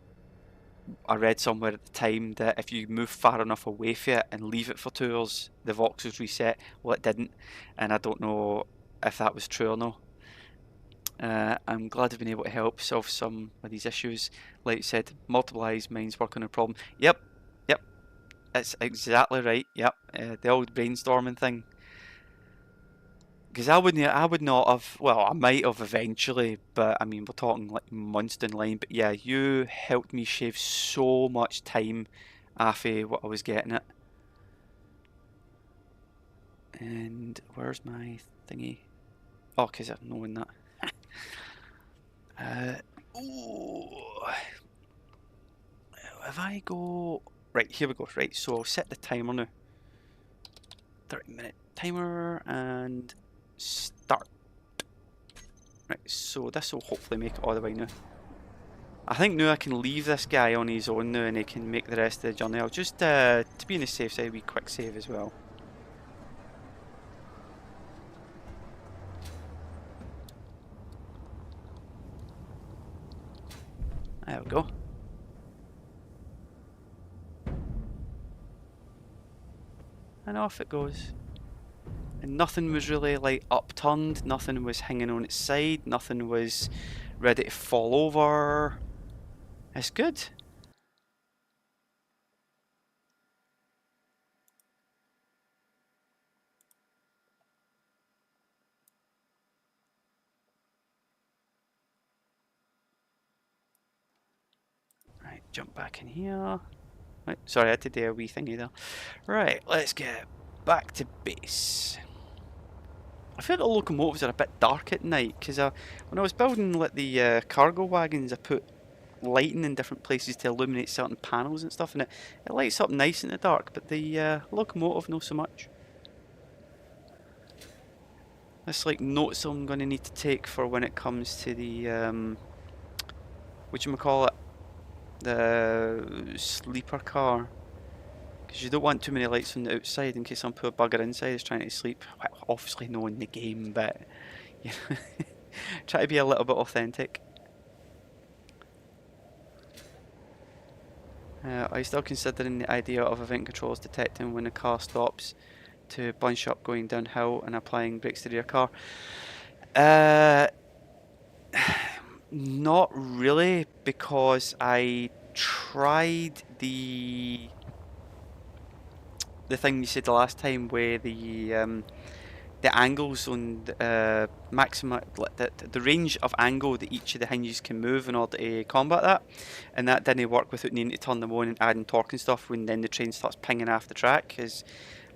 I read somewhere at the time that if you move far enough away from it and leave it for 2 hours, the voxels reset. Well, it didn't, and I don't know if that was true or no. I'm glad I've been able to help solve some of these issues. Like you said, multiple eyes, minds work on a problem. Yep, that's exactly right. Yep, the old brainstorming thing. Because I would not have. Well, I might have eventually, but I mean, we're talking like months down the line. But yeah, you helped me shave so much time off of what I was getting at. And where's my thingy? Oh, because I've known that. Ooh. If I go right, here we go. Right, so I'll set the timer now. 30-minute timer and start. Right, so this will hopefully make it all the way now. I think now I can leave this guy on his own now and he can make the rest of the journey. I'll just, to be on the safe side, we quick save as well. There we go. And off it goes. And nothing was really like upturned, nothing was hanging on its side, nothing was ready to fall over. It's good. Right, jump back in here. Right, sorry, I had to do a wee thingy there. Right, let's get back to base. I feel the locomotives are a bit dark at night because when I was building like the cargo wagons, I put lighting in different places to illuminate certain panels and stuff, and it lights up nice in the dark. But the locomotive, not so much. That's like notes I'm going to need to take for when it comes to the whatchamacallit, the sleeper car. Because you don't want too many lights on the outside in case some poor bugger inside is trying to sleep. Well, obviously no in the game, but you know, try to be a little bit authentic. Are you still considering the idea of event controls detecting when a car stops to bunch up going downhill and applying brakes to the rear car? Not really, because I tried the thing you said the last time where the angles on the the range of angle that each of the hinges can move in order to combat that, and that didn't work without needing to turn them on and adding torque and stuff when then the train starts pinging off the track, because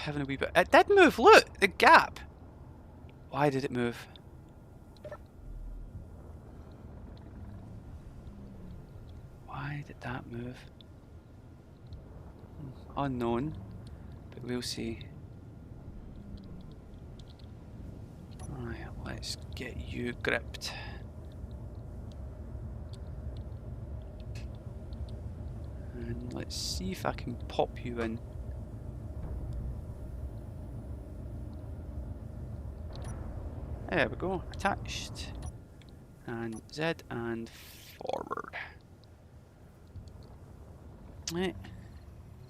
having a wee bit. It did move. Look, the gap. Why did it move? Why did that move? Unknown, but we'll see. Right, let's get you gripped. And let's see if I can pop you in. There we go, attached. And Z and forward. Right.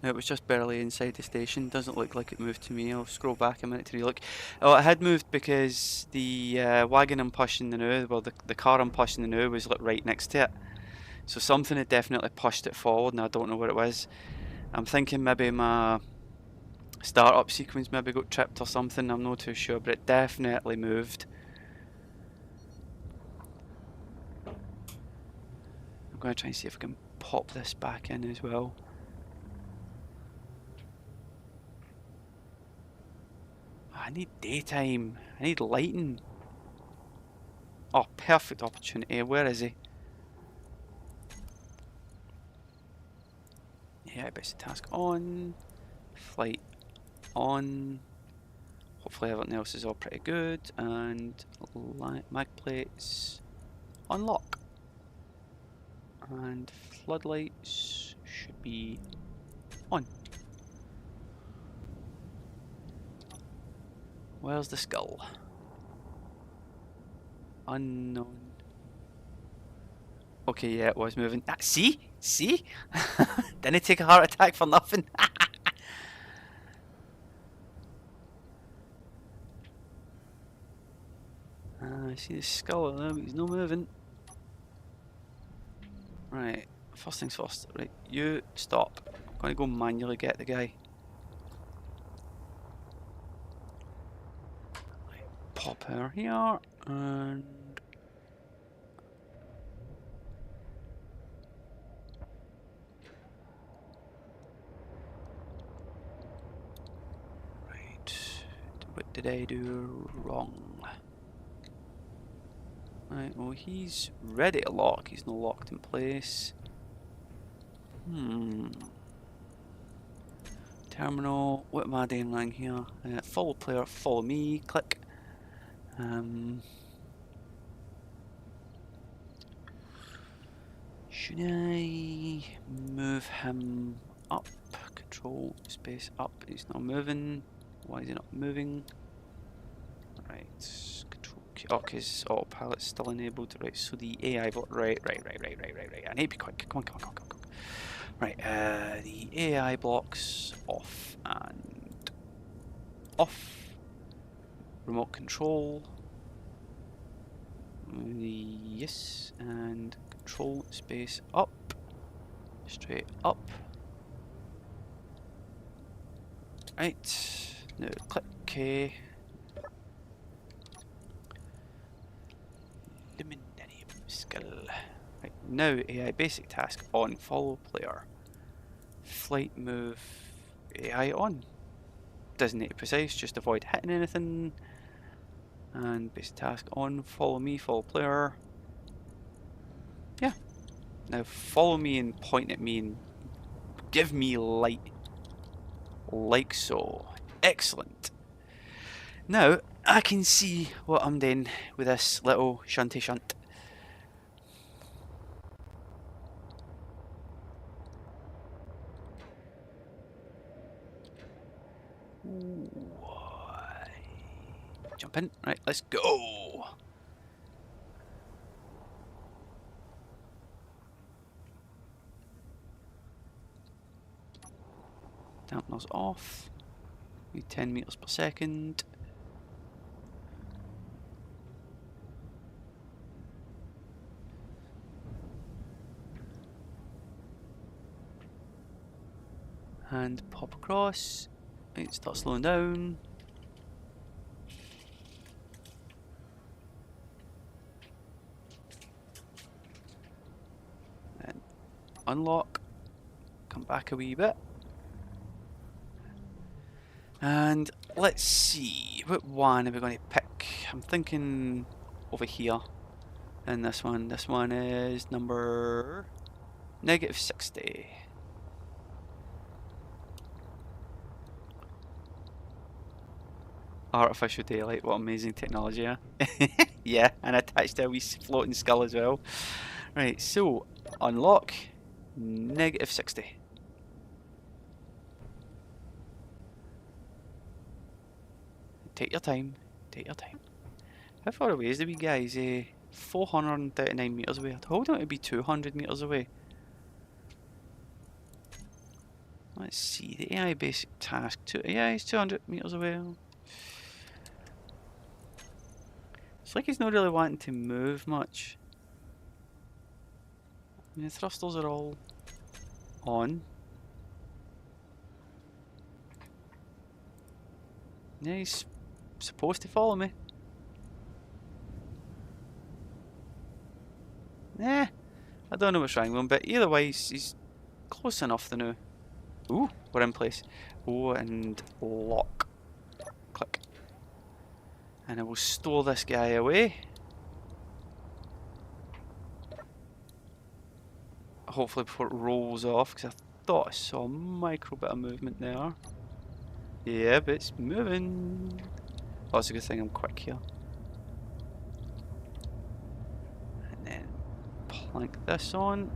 It was just barely inside the station. Doesn't look like it moved to me. I'll scroll back a minute to relook. Oh, it had moved because the wagon I'm pushing the now, well, the car I'm pushing the now was like right next to it. So something had definitely pushed it forward, and I don't know what it was. I'm thinking maybe my startup sequence maybe got tripped or something. I'm not too sure, but it definitely moved. I'm going to try and see if I can pop this back in as well. I need daytime. I need lighting. Oh, perfect opportunity. Where is he? Yeah, basic task on. Flight on. Hopefully everything else is all pretty good. And mag plates unlock. And floodlights should be on. Where's the skull? Unknown. Okay, yeah, it was moving. Ah, see? See? Didn't take a heart attack for nothing. I see the skull there, but he's not moving. Right, first things first. Right, you stop. I'm going to go manually get the guy. Right, pop her here, and... Right, what did I do wrong? Right, well he's ready to lock, he's not locked in place. Terminal, what am I doing wrong here? Follow player, follow me, click. Should I move him up? Control space up, he's not moving. Why is he not moving? Right, control Q, oh, because autopilot's still enabled. Right, so the AI block, right. I need to be quick, come on. Right, the AI blocks off and off. Remote control. Yes, and control space up. Straight up. Right, now click K. Luminarium skill. Right, now AI basic task on, follow player. Flight move AI on. Doesn't need to precise, just avoid hitting anything. And basic task on, follow me, follow player. Yeah. Now follow me and point at me and give me light. Like so. Excellent. Now I can see what I'm doing with this little shunty shunt. Jump in. Right, let's go. Dampeners off. Need 10 meters per second. And pop across. Right, start slowing down. Then unlock. Come back a wee bit. And let's see, what one are we going to pick? I'm thinking over here. And this one is number -60. Artificial daylight, what amazing technology, huh? Yeah, and attached to a wee floating skull as well. Right, so unlock -60. Take your time, take your time. How far away is the wee guy? Is he 439 metres away? I told him it would be 200 metres away. Let's see, the AI basic task. Yeah, he's 200 metres away. It's like he's not really wanting to move much. I mean, the thrusters are all on. Yeah, he's supposed to follow me. Eh, I don't know what's wrong with him, but either way, he's close enough to know. Ooh, we're in place. Oh, and lock. Click. And I will store this guy away. Hopefully before it rolls off, because I thought I saw a micro bit of movement there. Yeah, but it's moving. Oh, it's a good thing I'm quick here. And then plank this on.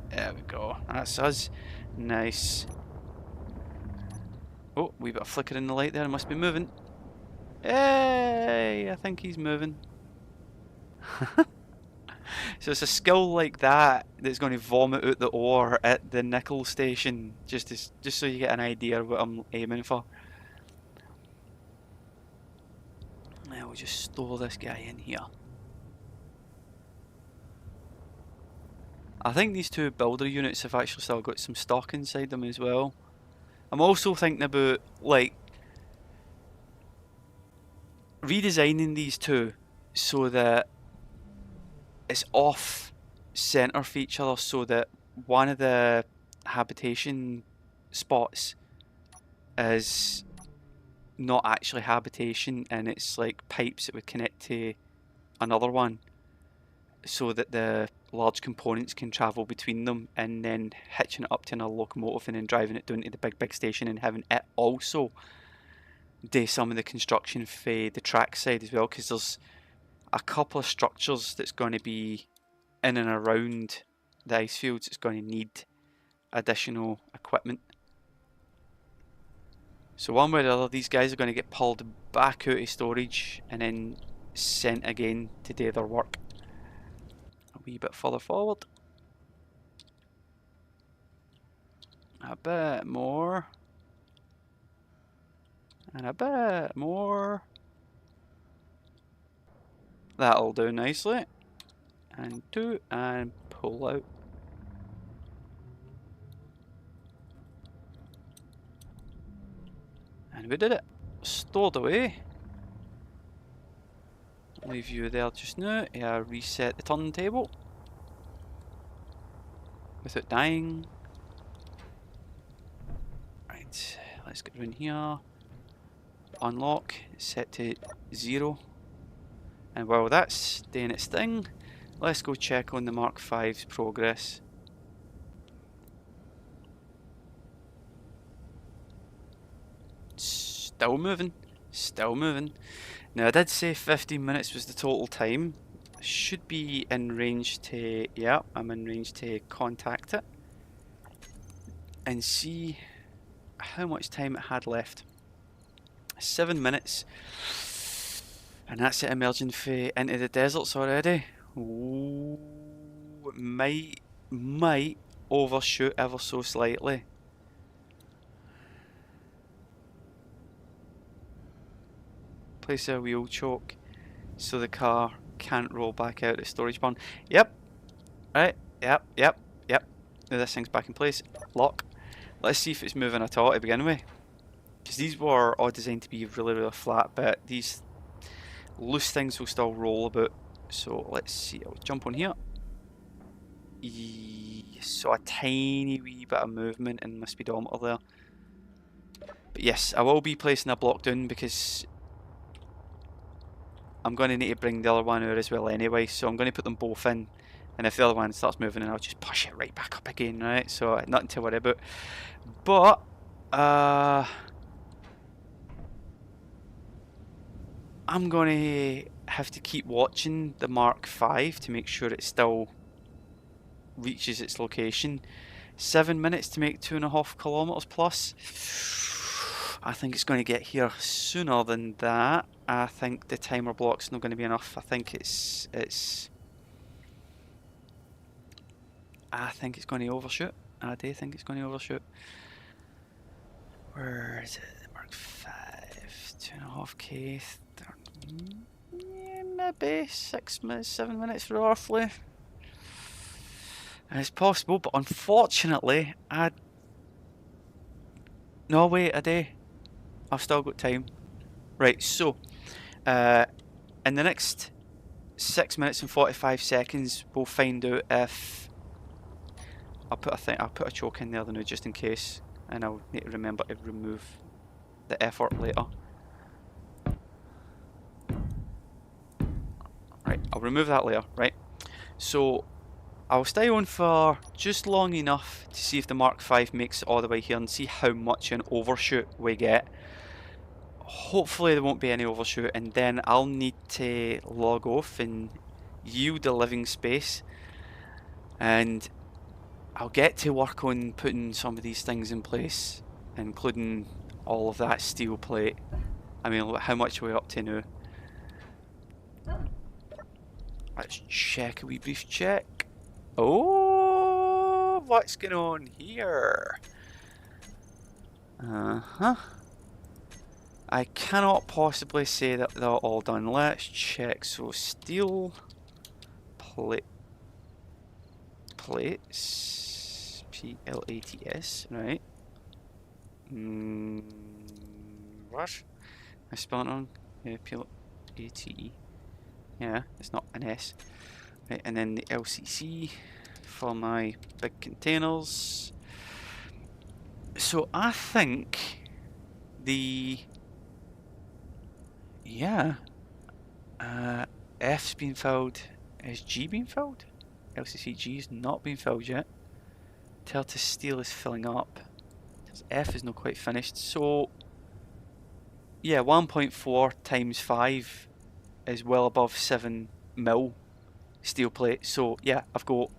There we go. That's us. Nice. Oh, wee bit of flicker in the light there. It must be moving. Hey, I think he's moving. So it's a skill like that that's going to vomit out the ore at the nickel station, just so you get an idea of what I'm aiming for. Now we'll just store this guy in here. I think these two builder units have actually still got some stock inside them as well. I'm also thinking about like redesigning these two so that it's off center for each other, so that one of the habitation spots is not actually habitation and it's like pipes that would connect to another one, so that the large components can travel between them, and then hitching it up to another locomotive and then driving it down to the big station and having it also do some of the construction for the track side as well, because there's a couple of structures that's going to be in and around the ice fields that's going to need additional equipment. So one way or the other, these guys are going to get pulled back out of storage and then sent again to do their work. A wee bit further forward. A bit more. And a bit more. That'll do nicely. And two, and pull out. And we did it. Stored away. Leave you there just now. Yeah, reset the turntable. Without dying. Right, let's get in here. Unlock, set to 0. And while that's doing its thing, let's go check on the Mark V's progress. Still moving, still moving. Now I did say 15 minutes was the total time. Should be in range to, yeah, I'm in range to contact it and see how much time it had left. 7 minutes. And that's it emerging into the deserts already. Ooh, it might overshoot ever so slightly. Place a wheel choke so the car can't roll back out of the storage barn. Yep. Right. Yep. Now this thing's back in place. Lock. Let's see if it's moving at all to begin with. Because these were all designed to be really flat, but these loose things will still roll about. So let's see, I'll jump on here. So a tiny wee bit of movement in my speedometer there. But yes, I will be placing a block down because I'm going to need to bring the other one out as well anyway, so I'm going to put them both in, and if the other one starts moving, then I'll just push it right back up again, right? So nothing to worry about. But I'm going to have to keep watching the Mark V to make sure it still reaches its location. 7 minutes to make 2.5 kilometers plus. I think it's going to get here sooner than that. I think the timer block's not going to be enough. I think it's going to overshoot. I do think it's going to overshoot. Where is it? Mark 5, 2.5k. Yeah, maybe 6 minutes, 7 minutes roughly. It's possible, but unfortunately, no, wait a day. I've still got time. Right, so in the next 6 minutes and 45 seconds, we'll find out if I'll put a choke in there now just in case, and I'll need to remember to remove the effort later. Right, I'll remove that later. Right, so I'll stay on for just long enough to see if the Mark V makes it all the way here and see how much an overshoot we get. Hopefully there won't be any overshoot, and then I'll need to log off and yield a living space, and I'll get to work on putting some of these things in place, including all of that steel plate. I mean, how much are we up to now? Let's check a wee brief check. Oh, what's going on here? I cannot possibly say that they're all done. Let's check. So steel plates, PLATS, right? What? I spelled it wrong. Yeah, PLATE. Yeah, it's not an S. Right, and then the LCC for my big containers. So I think F's been filled. Is G been filled? LCC G is not been filled yet. Delta Steel is filling up. F is not quite finished. So yeah, 1.4 times 5 is well above 7 mil steel plate. So yeah, I've got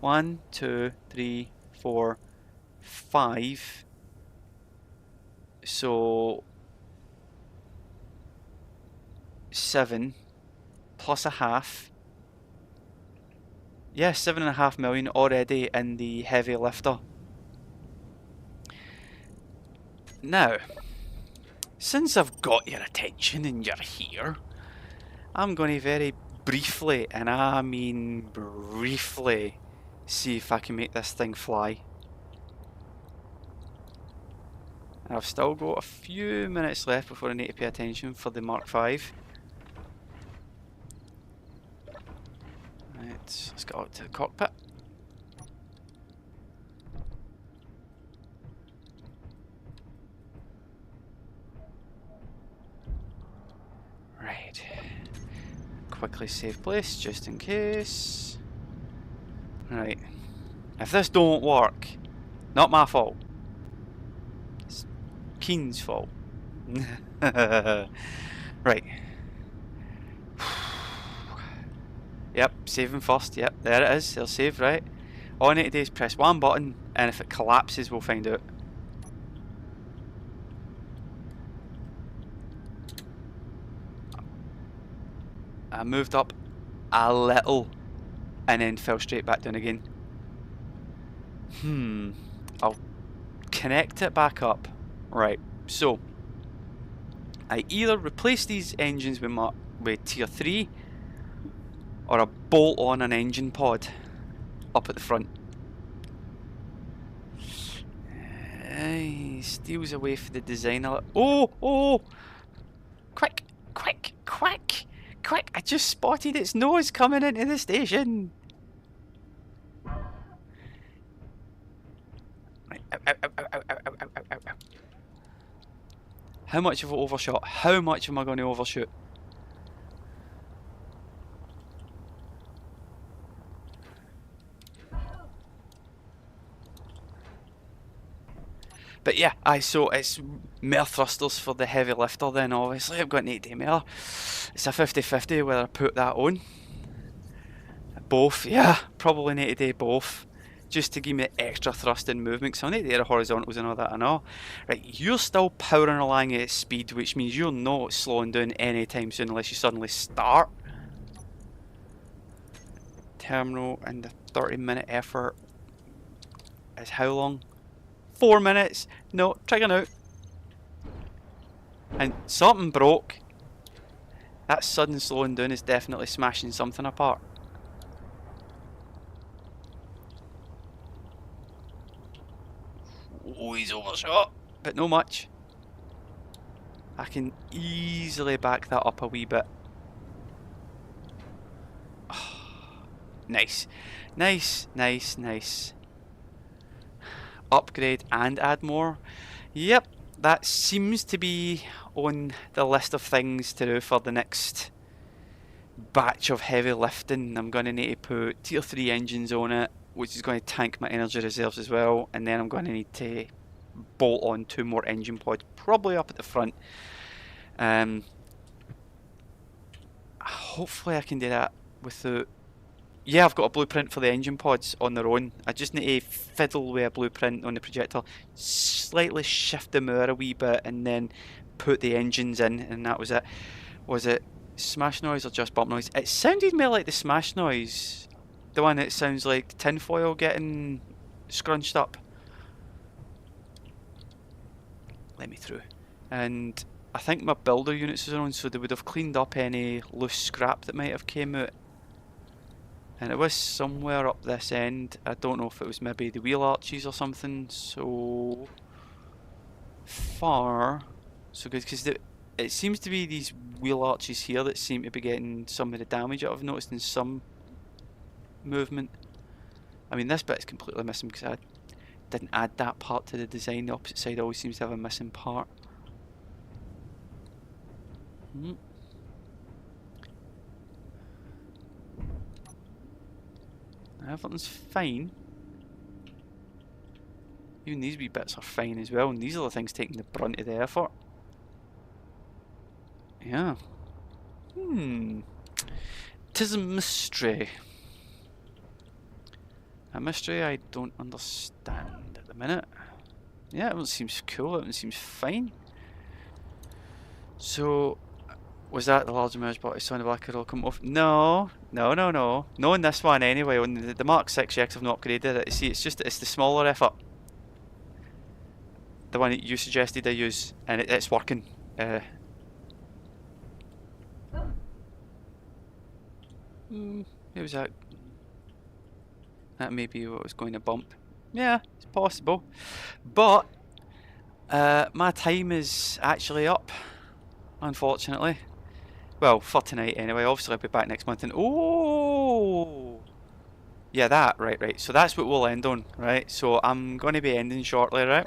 1, 2, 3, 4, 5. So 7 plus a half. Yeah, 7.5 million already in the heavy lifter. Now, since I've got your attention and you're here, I'm going to very briefly, and I mean briefly, see if I can make this thing fly. I've still got a few minutes left before I need to pay attention for the Mark V. Right, let's go out to the cockpit. Right. Quickly save place just in case. Right. If this don't work, not my fault. It's Keen's fault. Right. Yep, saving first. Yep, there it is. It'll save, right? All I need to do is press one button, and if it collapses, we'll find out. I moved up a little, and then fell straight back down again. I'll connect it back up. Right, so I either replace these engines with tier 3, or I bolt on an engine pod up at the front. Steals away for the designer. Oh! Quick! I just spotted its nose coming into the station. Right. Ow. How much have I overshot? How much am I going to overshoot? But yeah, so it's more thrusters for the heavy lifter then obviously. I've got an 80 more. It's a 50-50 whether I put that on. Both, yeah, probably need to do both. Just to give me extra thrust and movement, so I need to do the horizontals and all that I know. Right, you're still powering along at speed, which means you're not slowing down anytime soon unless you suddenly start. Terminal and the 30-minute effort is how long? 4 minutes? No, trigger now. And something broke. That sudden slowing down is definitely smashing something apart. Oh, he's overshot, but no much. I can easily back that up a wee bit. Nice. Nice, nice, nice. Upgrade and add more. Yep, that seems to be on the list of things to do for the next batch of heavy lifting. I'm going to need to put tier 3 engines on it, which is going to tank my energy reserves as well, and then I'm going to need to bolt on 2 more engine pods, probably up at the front. Hopefully I can do that without... Yeah, I've got a blueprint for the engine pods on their own. I just need to fiddle with a blueprint on the projector, slightly shift the motor a wee bit, and then put the engines in, and that was it. Was it smash noise or just bump noise? It sounded more like the smash noise. The one that sounds like tinfoil getting scrunched up. Let me through. And I think my builder units are on, so they would have cleaned up any loose scrap that might have came out. And it was somewhere up this end. I don't know if it was maybe the wheel arches or something. So far, so good, because it seems to be these wheel arches here that seem to be getting some of the damage that I've noticed in some movement. I mean, this bit's completely missing because I didn't add that part to the design. The opposite side always seems to have a missing part. Everything's fine. Even these wee bits are fine as well, and these are the things taking the brunt of the effort. Yeah. 'Tis a mystery. A mystery I don't understand at the minute. Yeah, everyone seems cool, everyone seems fine. So, was that the large merge body saw in the black will come off? No, no, no, no. No in this one anyway. On the Mark 6 X I've not upgraded it. See, it's the smaller effort. The one that you suggested I use, and it's working. It was that. That may be what was going to bump. Yeah, it's possible. But my time is actually up, unfortunately. Well, for tonight anyway. Obviously I'll be back next month and oh yeah, that, right. So that's what we'll end on, right? So I'm going to be ending shortly, right?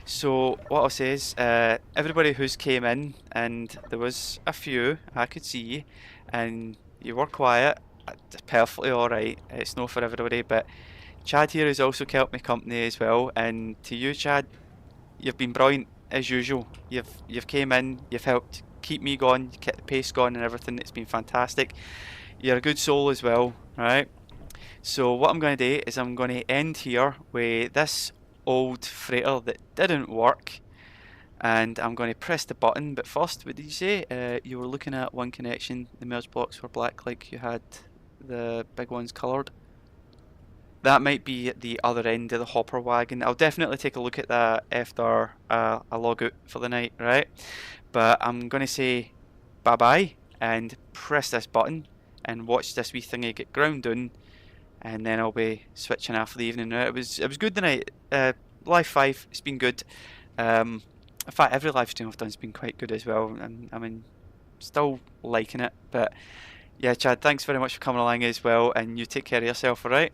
So what I'll say is everybody who's came in, and there was a few, I could see, and you were quiet, perfectly alright. It's not for everybody, but Chad here has also kept me company as well, and to you, Chad, you've been brilliant as usual. You've came in, you've helped keep me going, kept the pace going and everything. It's been fantastic. You're a good soul as well, right? So what I'm going to do is I'm going to end here with this old freighter that didn't work, and I'm going to press the button. But first, what did you say? You were looking at one connection, the merge blocks were black like you had the big ones coloured. That might be at the other end of the hopper wagon. I'll definitely take a look at that after I log out for the night, right? But I'm going to say bye bye and press this button and watch this wee thingy get ground down, and then I'll be switching off for the evening. It was good tonight. Live 5, it's been good. In fact, every live stream I've done has been quite good as well, and I mean, still liking it. But yeah, Chad, thanks very much for coming along as well, and you take care of yourself, alright?